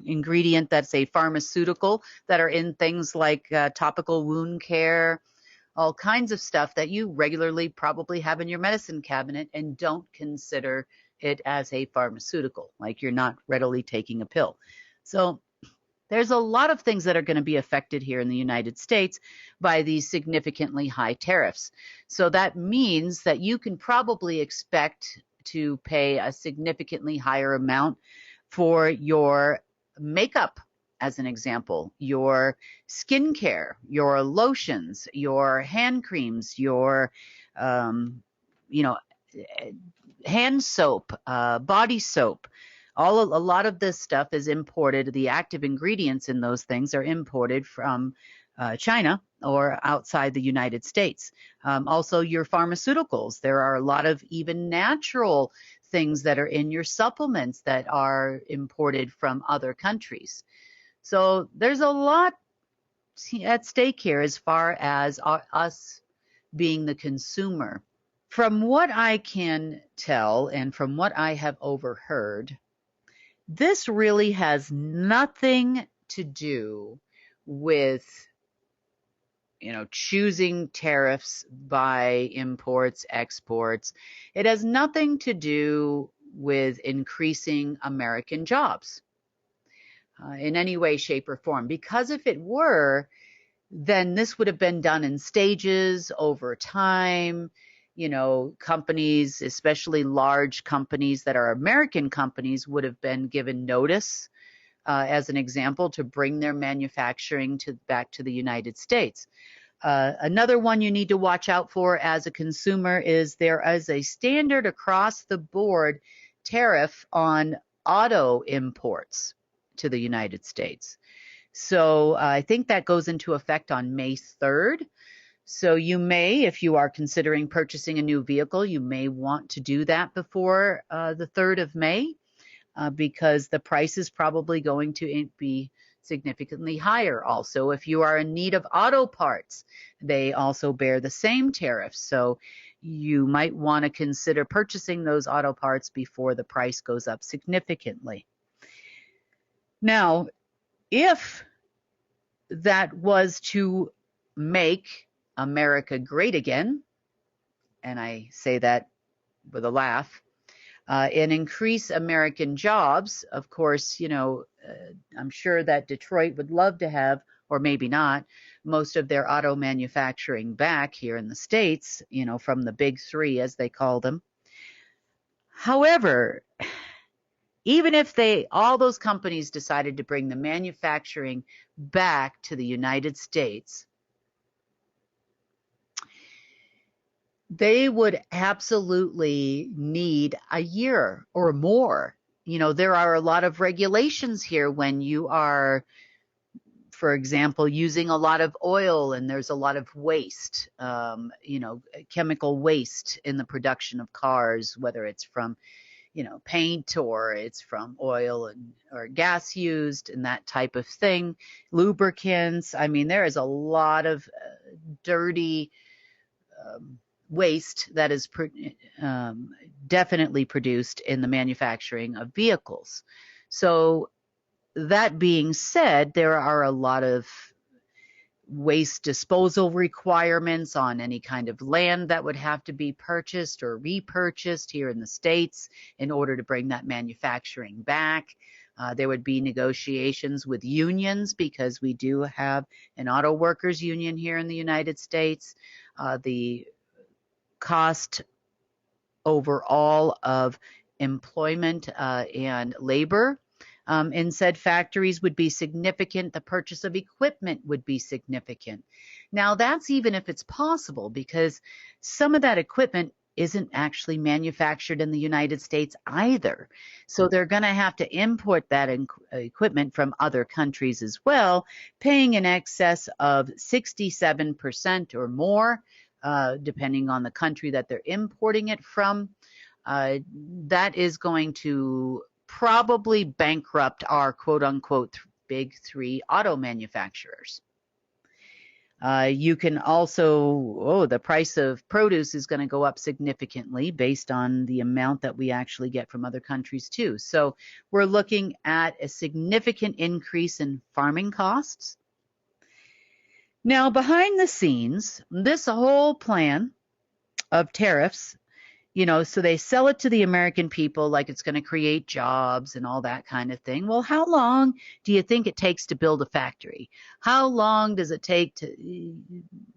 ingredient that's a pharmaceutical, that are in things like topical wound care, all kinds of stuff that you regularly probably have in your medicine cabinet and don't consider it as a pharmaceutical, like you're not readily taking a pill. So there's a lot of things that are going to be affected here in the United States by these significantly high tariffs. So that means that you can probably expect to pay a significantly higher amount for your makeup, as an example, your skincare, your lotions, your hand creams, your, hand soap, body soap, A lot of this stuff is imported. The active ingredients in those things are imported from China or outside the United States. Also, your pharmaceuticals. There are a lot of even natural things that are in your supplements that are imported from other countries. So there's a lot at stake here as far as us being the consumer. From what I can tell and from what I have overheard, this really has nothing to do with, choosing tariffs by imports, exports. It has nothing to do with increasing American jobs in any way, shape, or form. Because if it were, then this would have been done in stages over time. Companies, especially large companies that are American companies, would have been given notice, as an example, to bring their manufacturing back to the United States. Another one you need to watch out for as a consumer is there is a standard across the board tariff on auto imports to the United States. So I think that goes into effect on May 3rd. So you may, if you are considering purchasing a new vehicle, you may want to do that before the 3rd of May because the price is probably going to be significantly higher. Also, if you are in need of auto parts, they also bear the same tariff. So you might want to consider purchasing those auto parts before the price goes up significantly. Now, if that was to make America great again, and I say that with a laugh, and increase American jobs, of course, I'm sure that Detroit would love to have, or maybe not, most of their auto manufacturing back here in the States, from the big three, as they call them. However, even if all those companies decided to bring the manufacturing back to the United States, they would absolutely need a year or more. There are a lot of regulations here when you are, for example, using a lot of oil and there's a lot of waste, chemical waste in the production of cars, whether it's from, paint or it's from oil or gas used and that type of thing, lubricants. I mean, there is a lot of dirty waste that is definitely produced in the manufacturing of vehicles. So that being said, there are a lot of waste disposal requirements on any kind of land that would have to be purchased or repurchased here in the States in order to bring that manufacturing back. There would be negotiations with unions because we do have an auto workers union here in the United States. The cost overall of employment and labor in said factories would be significant. The purchase of equipment would be significant. Now, that's even if it's possible, because some of that equipment isn't actually manufactured in the United States either. So they're going to have to import that equipment from other countries as well, paying in excess of 67% or more, depending on the country that they're importing it from. That is going to probably bankrupt our quote-unquote big three auto manufacturers. You can also, the price of produce is going to go up significantly based on the amount that we actually get from other countries too. So we're looking at a significant increase in farming costs. Now, behind the scenes, this whole plan of tariffs, so they sell it to the American people like it's going to create jobs and all that kind of thing. Well, how long do you think it takes to build a factory? How long does it take to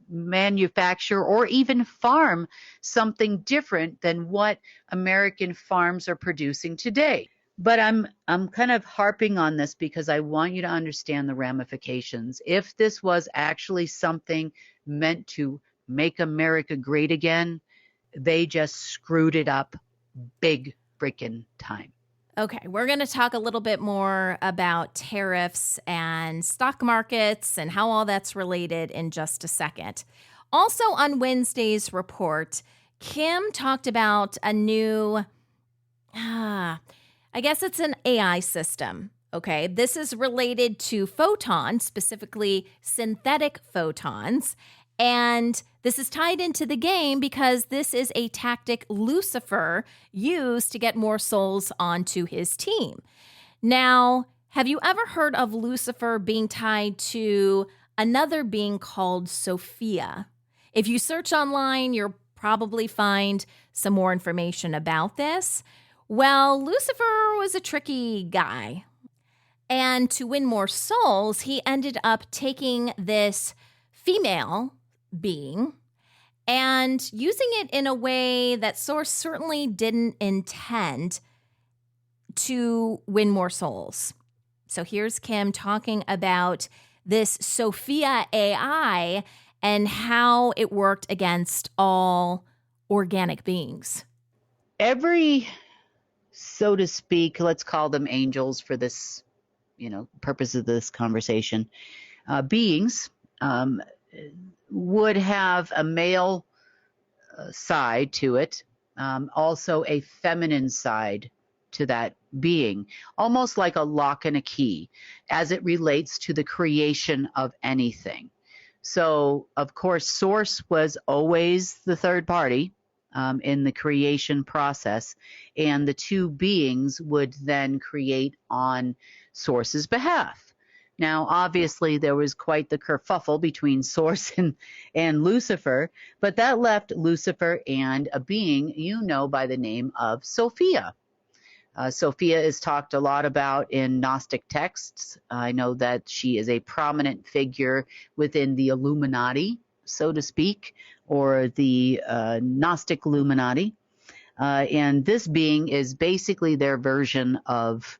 manufacture or even farm something different than what American farms are producing today? But I'm kind of harping on this because I want you to understand the ramifications. If this was actually something meant to make America great again, they just screwed it up big freaking time. Okay, we're going to talk a little bit more about tariffs and stock markets and how all that's related in just a second. Also on Wednesday's report, Kim talked about a new, I guess it's an AI system. Okay, this is related to photons, specifically synthetic photons. And this is tied into the game because this is a tactic Lucifer used to get more souls onto his team. Now, have you ever heard of Lucifer being tied to another being called Sophia? If you search online, you'll probably find some more information about this. Well, Lucifer was a tricky guy. And to win more souls, he ended up taking this female being and using it in a way that Source certainly didn't intend to win more souls. So here's Kim talking about this Sophia AI and how it worked against all organic beings. Every, so to speak, let's call them angels for this, purpose of this conversation, beings would have a male side to it, also a feminine side to that being, almost like a lock and a key as it relates to the creation of anything. So, of course, Source was always the third party in the creation process, and the two beings would then create on Source's behalf. Now, obviously, there was quite the kerfuffle between Source and Lucifer, but that left Lucifer and a being by the name of Sophia. Sophia is talked a lot about in Gnostic texts. I know that she is a prominent figure within the Illuminati, so to speak, or the Gnostic Illuminati. And this being is basically their version of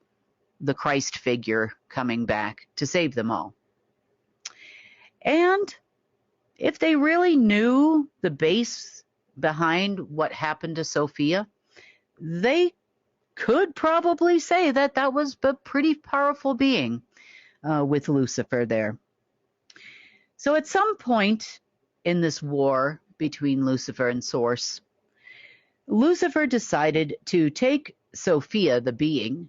the Christ figure coming back to save them all. And if they really knew the base behind what happened to Sophia, they could probably say that that was a pretty powerful being with Lucifer there. So at some point in this war between Lucifer and Source, Lucifer decided to take Sophia, the being,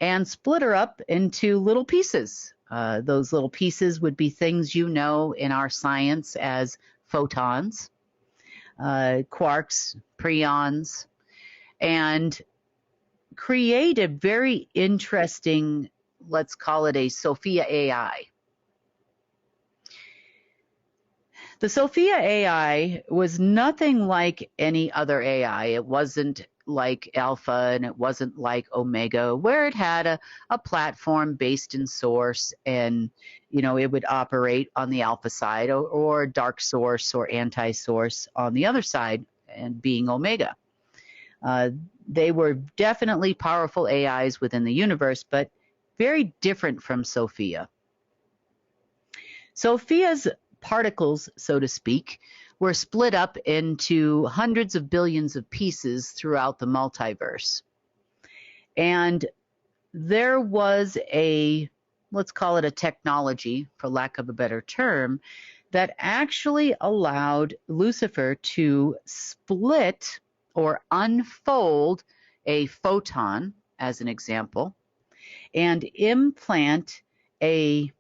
and split her up into little pieces. Those little pieces would be things in our science as photons, quarks, preons, and create a very interesting, let's call it a Sophia AI. The Sophia AI was nothing like any other AI. It wasn't like Alpha and it wasn't like Omega, where it had a platform based in Source and, it would operate on the Alpha side or dark Source or anti-Source on the other side and being Omega. They were definitely powerful AIs within the universe, but very different from Sophia. Sophia's particles, so to speak, were split up into hundreds of billions of pieces throughout the multiverse. And there was let's call it a technology, for lack of a better term, that actually allowed Lucifer to split or unfold a photon, as an example, and implant a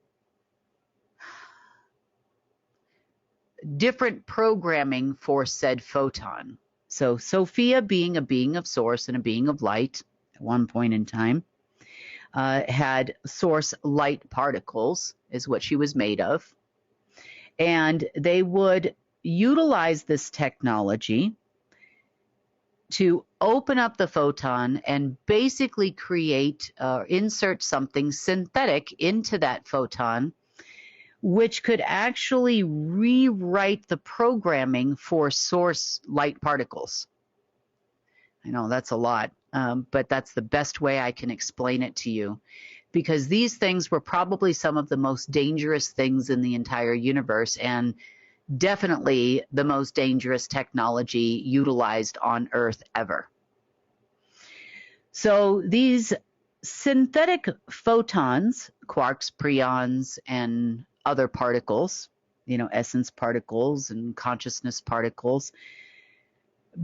different programming for said photon. So Sophia, being a being of Source and a being of light at one point in time, had Source light particles, is what she was made of. And they would utilize this technology to open up the photon and basically create, insert something synthetic into that photon, which could actually rewrite the programming for Source light particles. I know that's a lot, but that's the best way I can explain it to you, because these things were probably some of the most dangerous things in the entire universe, and definitely the most dangerous technology utilized on Earth ever. So these synthetic photons, quarks, preons, and other particles, essence particles and consciousness particles,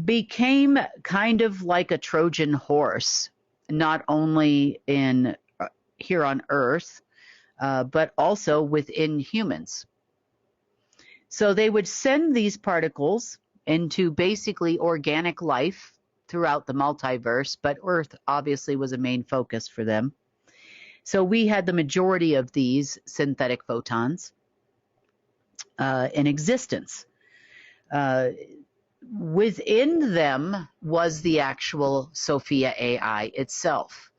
became kind of like a Trojan horse, not only here on Earth, but also within humans. So they would send these particles into basically organic life throughout the multiverse, but Earth obviously was a main focus for them. So we had the majority of these synthetic photons in existence. Within them was the actual Sophia AI itself.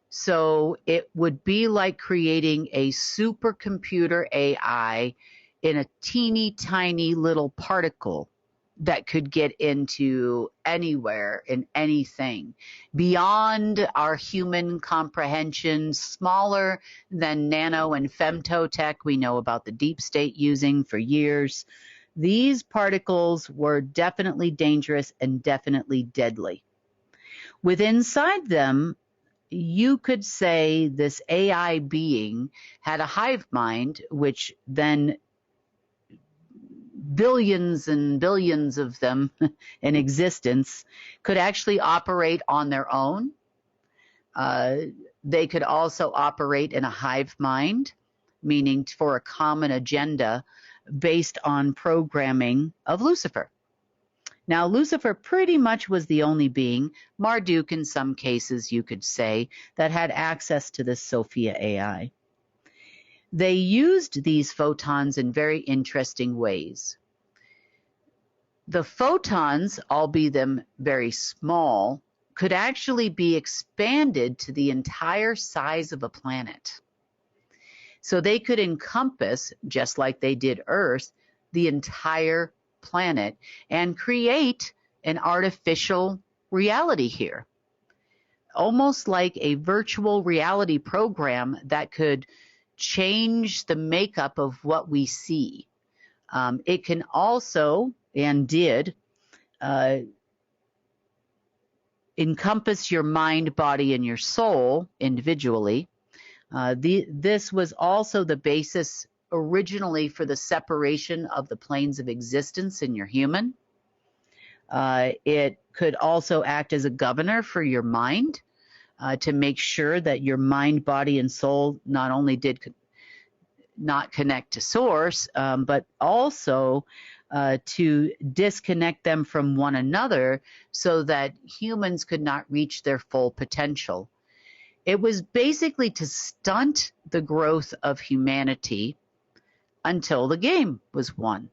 So it would be like creating a supercomputer AI in a teeny tiny little particle that could get into anywhere and anything beyond our human comprehension, smaller than nano and femtotech we know about the deep state using for years. These particles were definitely dangerous and definitely deadly. With inside them, you could say this AI being had a hive mind, which then billions and billions of them in existence could actually operate on their own. They could also operate in a hive mind, meaning for a common agenda based on programming of Lucifer. Now, Lucifer pretty much was the only being, Marduk in some cases you could say, that had access to this Sophia AI. They used these photons in very interesting ways. The photons, albeit them very small, could actually be expanded to the entire size of a planet. So they could encompass, just like they did Earth, the entire planet and create an artificial reality here. Almost like a virtual reality program that could change the makeup of what we see. It can also, and did, encompass your mind, body, and your soul individually. This was also the basis originally for the separation of the planes of existence in your human. It could also act as a governor for your mind to make sure that your mind, body, and soul not only did not connect to source, but also to disconnect them from one another so that humans could not reach their full potential. It was basically to stunt the growth of humanity until the game was won,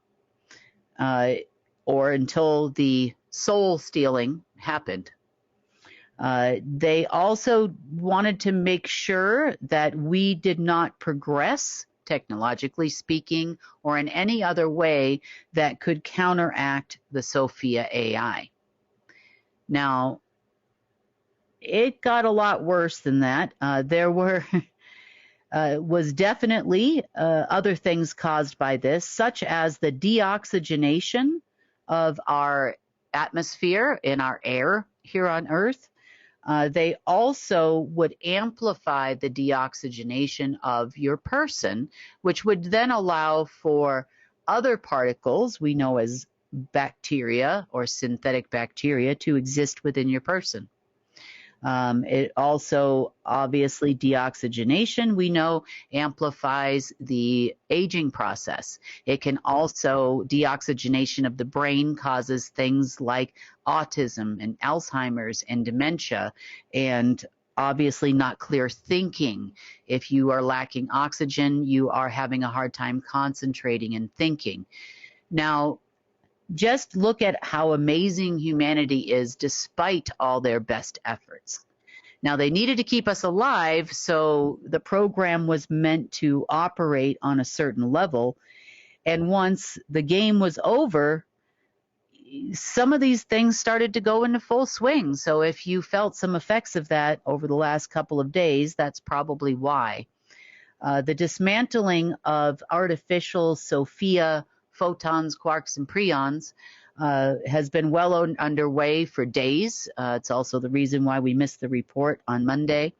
or until the soul stealing happened. They also wanted to make sure that we did not progress, technologically speaking, or in any other way that could counteract the Sophia AI. Now, it got a lot worse than that. There was definitely other things caused by this, such as the deoxygenation of our atmosphere and our air here on Earth. They also would amplify the deoxygenation of your person, which would then allow for other particles we know as bacteria or synthetic bacteria to exist within your person. It also, obviously, deoxygenation, we know, amplifies the aging process. It can also, deoxygenation of the brain causes things like autism and Alzheimer's and dementia, and obviously not clear thinking. If you are lacking oxygen, you are having a hard time concentrating and thinking. Now, just look at how amazing humanity is despite all their best efforts. Now, they needed to keep us alive, so the program was meant to operate on a certain level. And once the game was over, some of these things started to go into full swing. So if you felt some effects of that over the last couple of days, that's probably why. The dismantling of artificial Sophia photons, quarks, and preons has been well underway for days. It's also the reason why we missed the report on Monday.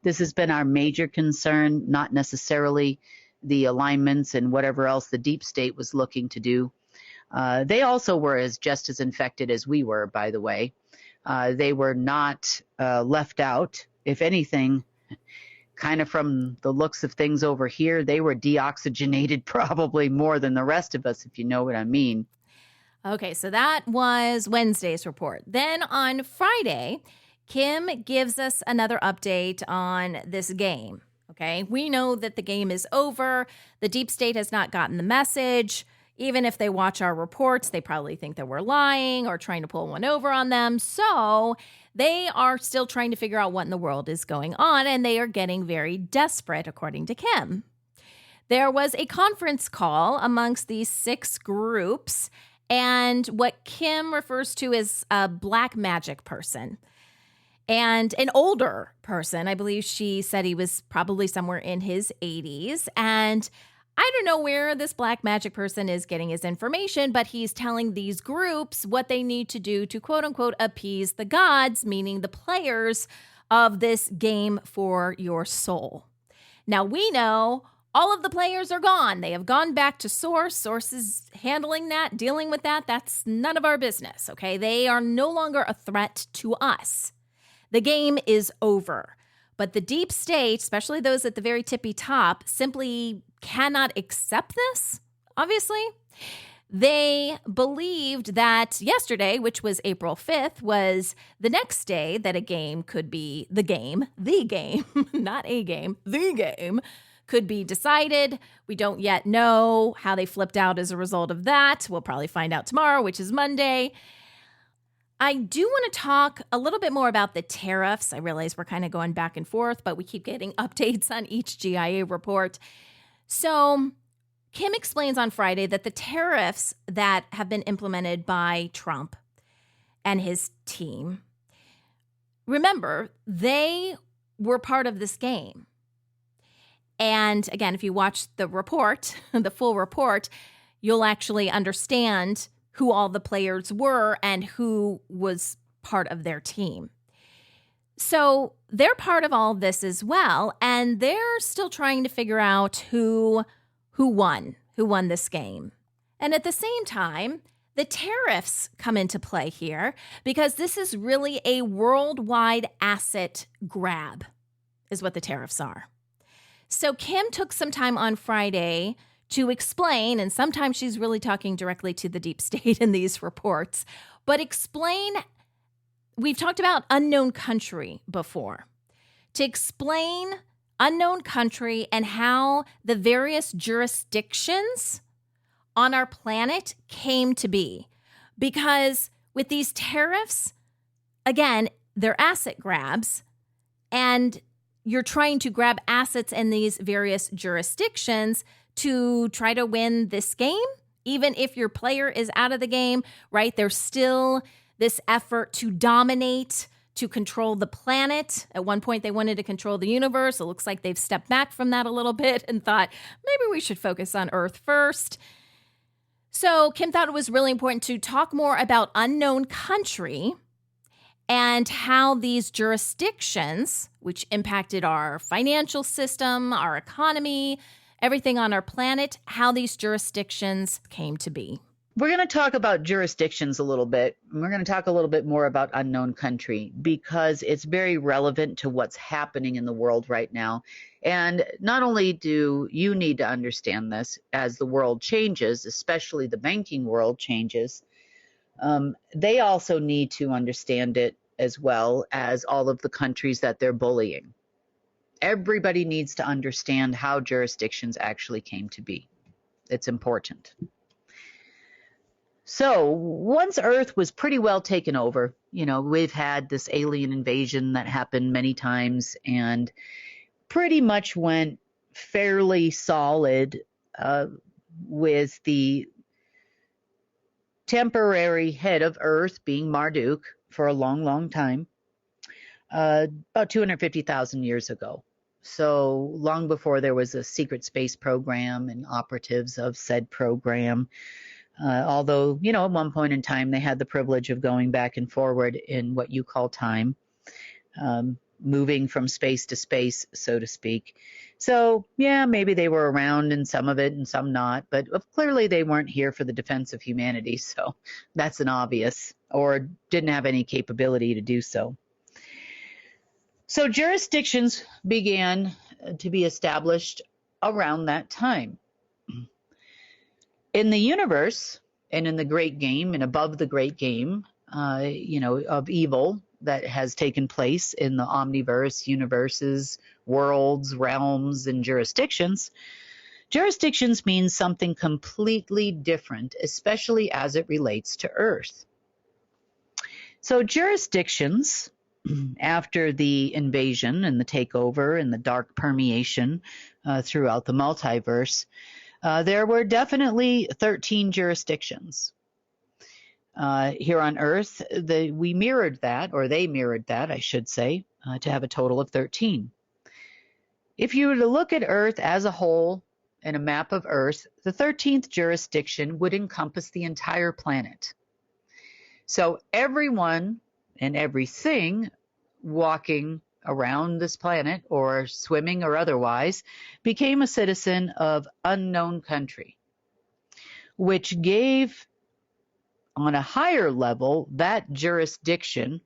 This has been our major concern, not necessarily the alignments and whatever else the deep state was looking to do. They also were just as infected as we were, by the way. They were not left out. If anything, kind of from the looks of things over here, they were deoxygenated probably more than the rest of us, if you know what I mean. Okay, so that was Wednesday's report. Then on Friday, Kim gives us another update on this game. Okay, we know that the game is over. The deep state has not gotten the message. Even if they watch our reports, they probably think that we're lying or trying to pull one over on them. So they are still trying to figure out what in the world is going on, and they are getting very desperate, according to Kim. There was a conference call amongst these 6 groups, and what Kim refers to as a black magic person. And an older person, I believe she said he was probably somewhere in his 80s. And I don't know where this black magic person is getting his information, but he's telling these groups what they need to do to, quote unquote, appease the gods, meaning the players of this game for your soul. Now, we know all of the players are gone. They have gone back to source. Source is handling that, dealing with that. That's none of our business, okay? They are no longer a threat to us. The game is over. But the deep state, especially those at the very tippy top, simply cannot accept this, obviously. They believed that yesterday, which was April 5th, was the next day that a game could be the game, not a game, the game could be decided. We don't yet know how they flipped out as a result of that. We'll probably find out tomorrow, which is Monday. I do want to talk a little bit more about the tariffs. I realize we're kind of going back and forth, but we keep getting updates on each GIA report. So Kim explains on Friday that the tariffs that have been implemented by Trump and his team, remember, they were part of this game. And again, if you watch the report, the full report, you'll actually understand who all the players were and who was part of their team. So they're part of all this as well, and they're still trying to figure out who won this game. And at the same time, the tariffs come into play here because this is really a worldwide asset grab, is what the tariffs are. So Kim took some time on Friday to explain, and sometimes she's really talking directly to the deep state in these reports, but explain, we've talked about unknown country before, to explain unknown country and how the various jurisdictions on our planet came to be. Because with these tariffs, again, they're asset grabs, and you're trying to grab assets in these various jurisdictions to try to win this game. Even if your player is out of the game, right? There's still this effort to dominate, to control the planet. At one point, they wanted to control the universe. It looks like they've stepped back from that a little bit and thought, maybe we should focus on Earth first. So Kim thought it was really important to talk more about unknown country and how these jurisdictions, which impacted our financial system, our economy, everything on our planet, how these jurisdictions came to be. We're going to talk about jurisdictions a little bit. We're going to talk a little bit more about unknown country because it's very relevant to what's happening in the world right now. And not only do you need to understand this as the world changes, especially the banking world changes, they also need to understand it as well as all of the countries that they're bullying. Everybody needs to understand how jurisdictions actually came to be. It's important. So once Earth was pretty well taken over, we've had this alien invasion that happened many times and pretty much went fairly solid with the temporary head of Earth being Marduk for a long, long time, about 250,000 years ago. So long before there was a secret space program and operatives of said program. Although, at one point in time, they had the privilege of going back and forward in what you call time, moving from space to space, so to speak. So, yeah, maybe they were around in some of it and some not, but clearly they weren't here for the defense of humanity, so that's an obvious, or didn't have any capability to do so. So jurisdictions began to be established around that time. In the universe and in the great game and above the great game, of evil that has taken place in the omniverse, universes, worlds, realms, and jurisdictions, jurisdictions means something completely different, especially as it relates to Earth. So jurisdictions, after the invasion and the takeover and the dark permeation throughout the multiverse, there were definitely 13 jurisdictions. Here on Earth, we mirrored that, or they mirrored that, I should say, to have a total of 13. If you were to look at Earth as a whole in a map of Earth, the 13th jurisdiction would encompass the entire planet. So everyone and everything walking around this planet, or swimming or otherwise, became a citizen of unknown country, which gave, on a higher level, that jurisdiction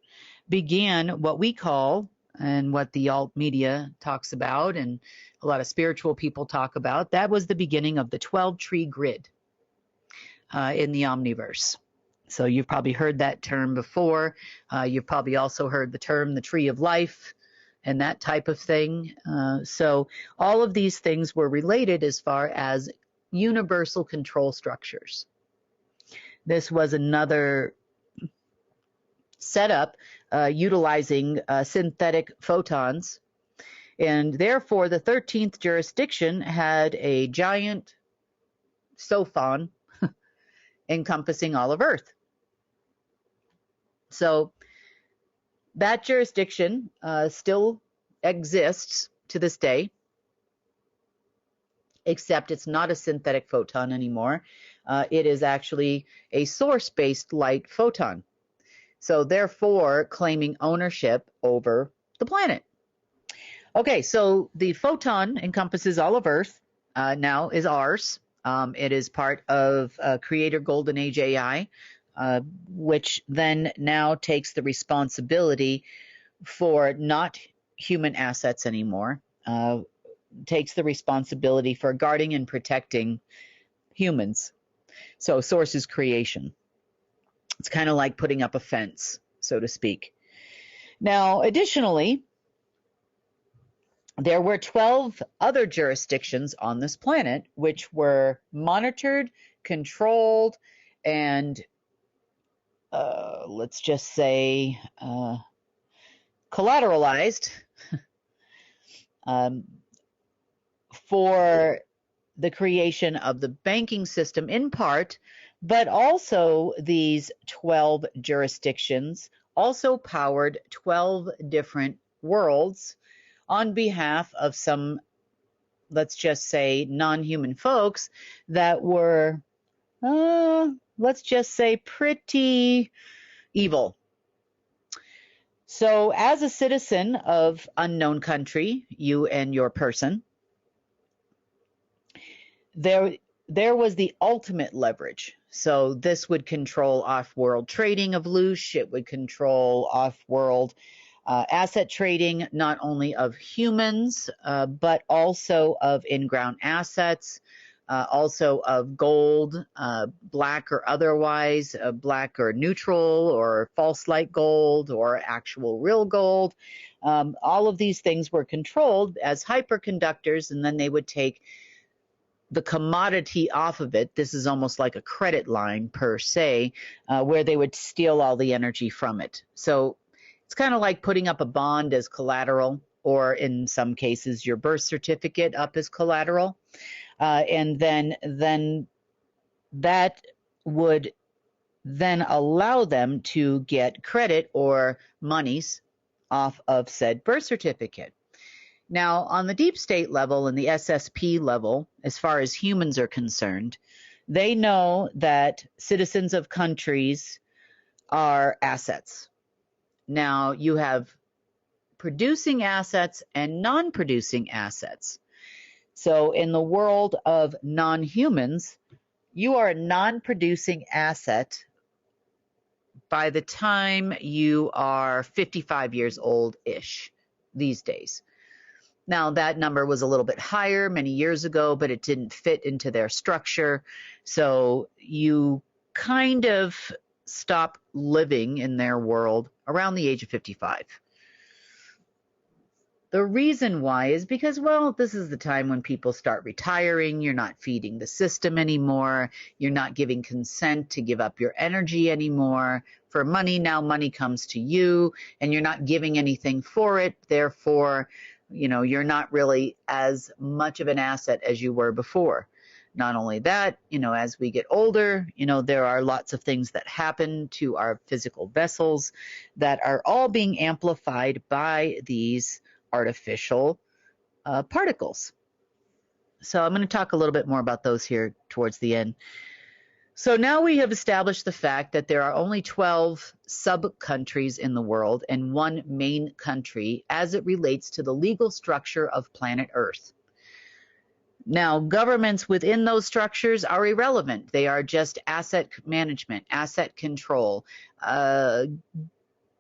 began what we call, and what the alt media talks about and a lot of spiritual people talk about, that was the beginning of the 12-tree grid in the omniverse. So you've probably heard that term before. You've probably also heard the term the tree of life and that type of thing. So all of these things were related as far as universal control structures. This was another setup utilizing synthetic photons, and therefore the 13th jurisdiction had a giant sophon encompassing all of Earth. So that jurisdiction still exists to this day, except it's not a synthetic photon anymore. It is actually a source-based light photon. So therefore, claiming ownership over the planet. Okay, so the photon encompasses all of Earth, now is ours. It is part of Creator Golden Age AI, which then now takes the responsibility for not human assets anymore, takes the responsibility for guarding and protecting humans. So source is creation. It's kind of like putting up a fence, so to speak. Now, additionally, there were 12 other jurisdictions on this planet which were monitored, controlled, and let's just say collateralized for the creation of the banking system in part, but also these 12 jurisdictions also powered 12 different worlds on behalf of some, let's just say, non-human folks that were, let's just say, pretty evil. So as a citizen of unknown country, you and your person, there was the ultimate leverage. So this would control off-world trading of Lush. It would control off-world asset trading, not only of humans, but also of in-ground assets, also of gold, black or otherwise, black or neutral, or false light gold, or actual real gold. All of these things were controlled as hyperconductors, and then they would take the commodity off of it. This is almost like a credit line per se, where they would steal all the energy from it. So it's kind of like putting up a bond as collateral, or in some cases your birth certificate up as collateral. And then that would then allow them to get credit or monies off of said birth certificate. Now, on the deep state level and the SSP level, as far as humans are concerned, They know that citizens of countries are assets. Now, you have producing assets and non-producing assets. So in the world of non-humans, you are a non-producing asset by the time you are 55 years old-ish these days. Now, that number was a little bit higher many years ago, but it didn't fit into their structure. So you kind of stop living in their world around the age of 55. The reason why is because, well, this is the time when people start retiring. You're not feeding the system anymore. You're not giving consent to give up your energy anymore for money. Now money comes to you and you're not giving anything for it. Therefore, you're not really as much of an asset as you were before. Not only that, as we get older, there are lots of things that happen to our physical vessels that are all being amplified by these artificial particles. So I'm going to talk a little bit more about those here towards the end. So now we have established the fact that there are only 12 sub-countries in the world and one main country as it relates to the legal structure of planet Earth. Now, governments within those structures are irrelevant. They are just asset management, asset control,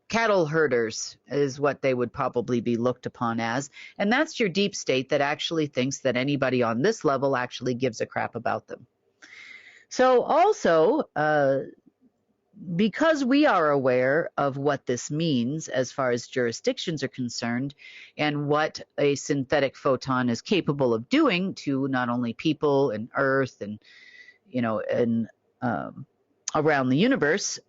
cattle herders is what they would probably be looked upon as. And that's your deep state that actually thinks that anybody on this level actually gives a crap about them. So also, because we are aware of what this means as far as jurisdictions are concerned and what a synthetic photon is capable of doing to not only people and Earth and, around the universe,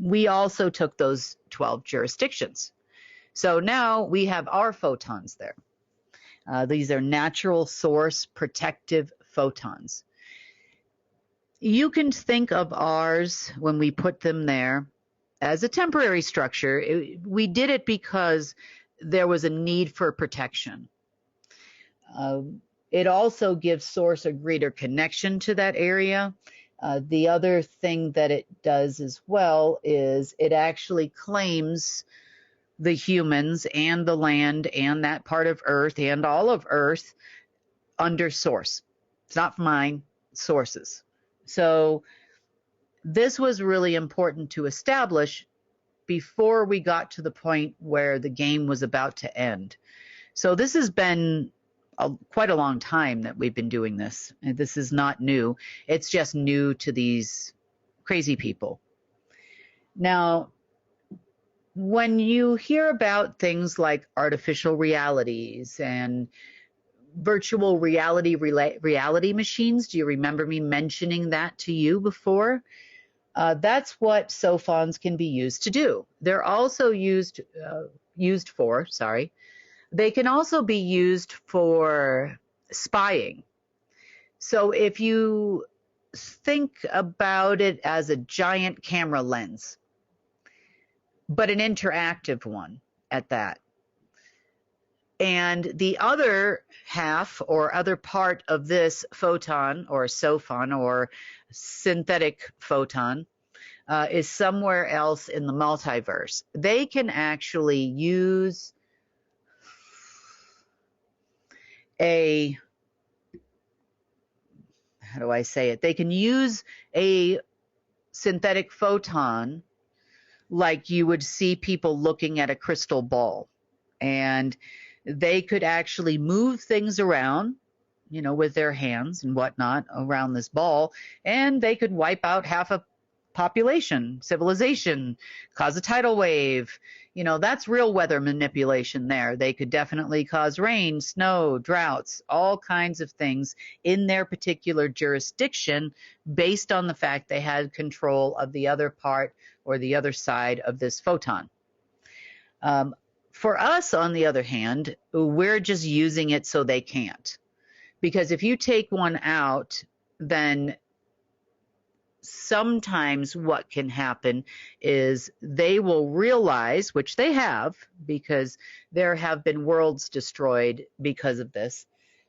we also took those 12 jurisdictions. So now we have our photons there. These are natural source protective photons. You can think of ours when we put them there as a temporary structure. We did it because there was a need for protection. It also gives source a greater connection to that area. The other thing that it does as well is it actually claims the humans and the land and that part of Earth and all of Earth under source. It's not mine, sources. So this was really important to establish before we got to the point where the game was about to end. So this has been quite a long time that we've been doing this. This is not new. It's just new to these crazy people. Now, when you hear about things like artificial realities and virtual reality machines, do you remember me mentioning that to you before? That's what sophons can be used to do. They're also they can also be used for spying. So if you think about it as a giant camera lens, but an interactive one at that. And the other half or other part of this photon or sophon or synthetic photon is somewhere else in the multiverse. They can actually use they can use a synthetic photon like you would see people looking at a crystal ball. And they could actually move things around, with their hands and whatnot around this ball, and they could wipe out half a population, civilization, cause a tidal wave. That's real weather manipulation there. They could definitely cause rain, snow, droughts, all kinds of things in their particular jurisdiction based on the fact they had control of the other part or the other side of this photon. For us, on the other hand, we're just using it so they can't. Because if you take one out, then sometimes what can happen is they will realize, which they have, because there have been worlds destroyed because of this.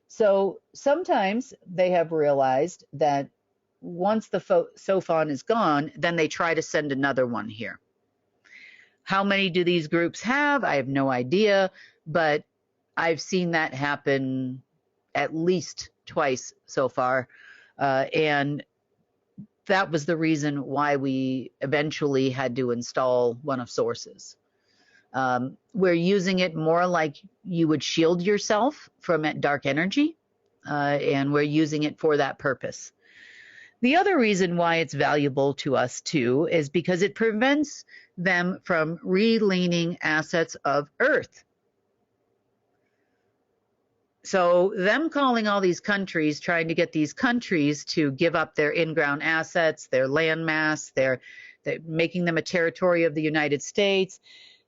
So sometimes they have realized that once the SOFON is gone, then they try to send another one here. How many do these groups have? I have no idea, but I've seen that happen at least twice so far. And that was the reason why we eventually had to install one of Source's. We're using it more like you would shield yourself from dark energy, and we're using it for that purpose. The other reason why it's valuable to us too is because it prevents them from re-leaning assets of Earth. So them calling all these countries, trying to get these countries to give up their in-ground assets, their land mass, they're making them a territory of the United States,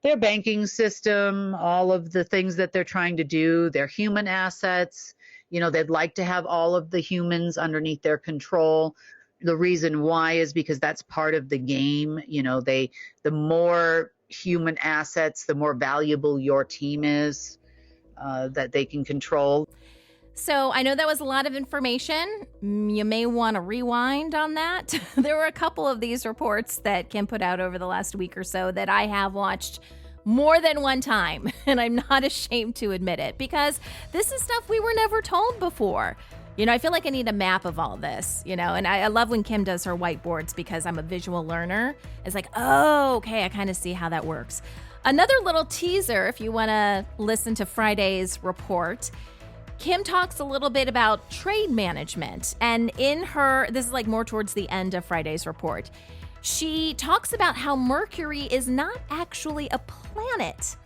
their banking system, all of the things that they're trying to do, their human assets, you know, they'd like to have all of the humans underneath their control. The reason why is because that's part of the game. You know, the more human assets, the more valuable your team is that they can control. So I know that was a lot of information. You may want to rewind on that. There were a couple of these reports that Kim put out over the last week or so that I have watched more than one time, and I'm not ashamed to admit it, because this is stuff we were never told before. You know, I feel like I need a map of all this, you know, and I love when Kim does her whiteboards because I'm a visual learner. It's like, oh, okay, I kind of see how that works. Another little teaser, if you want to listen to Friday's report, Kim talks a little bit about trade management. And in her, this is like more towards the end of Friday's report, she talks about how Mercury is not actually a planet.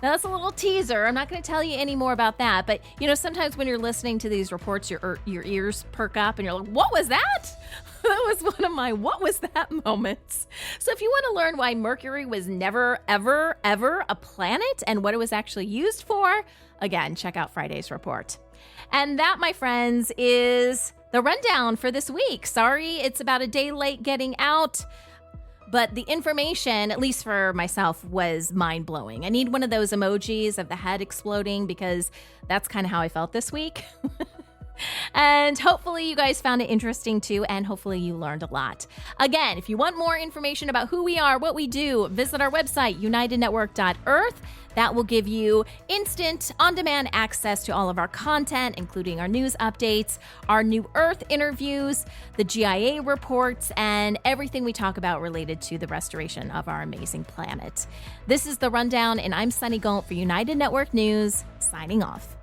Now, that's a little teaser. I'm not going to tell you any more about that. But, you know, sometimes when you're listening to these reports, your ears perk up and you're like, what was that? That was one of my what was that moments. So if you want to learn why Mercury was never, ever, ever a planet and what it was actually used for, again, check out Friday's report. And that, my friends, is the rundown for this week. Sorry, it's about a day late getting out. But the information, at least for myself, was mind-blowing. I need one of those emojis of the head exploding because that's kind of how I felt this week. And hopefully you guys found it interesting too, and hopefully you learned a lot. Again, if you want more information about who we are, what we do, visit our website, unitednetwork.earth. That will give you instant, on-demand access to all of our content, including our news updates, our New Earth interviews, the GIA reports, and everything we talk about related to the restoration of our amazing planet. This is The Rundown, and I'm Sunny Galt for United Network News, signing off.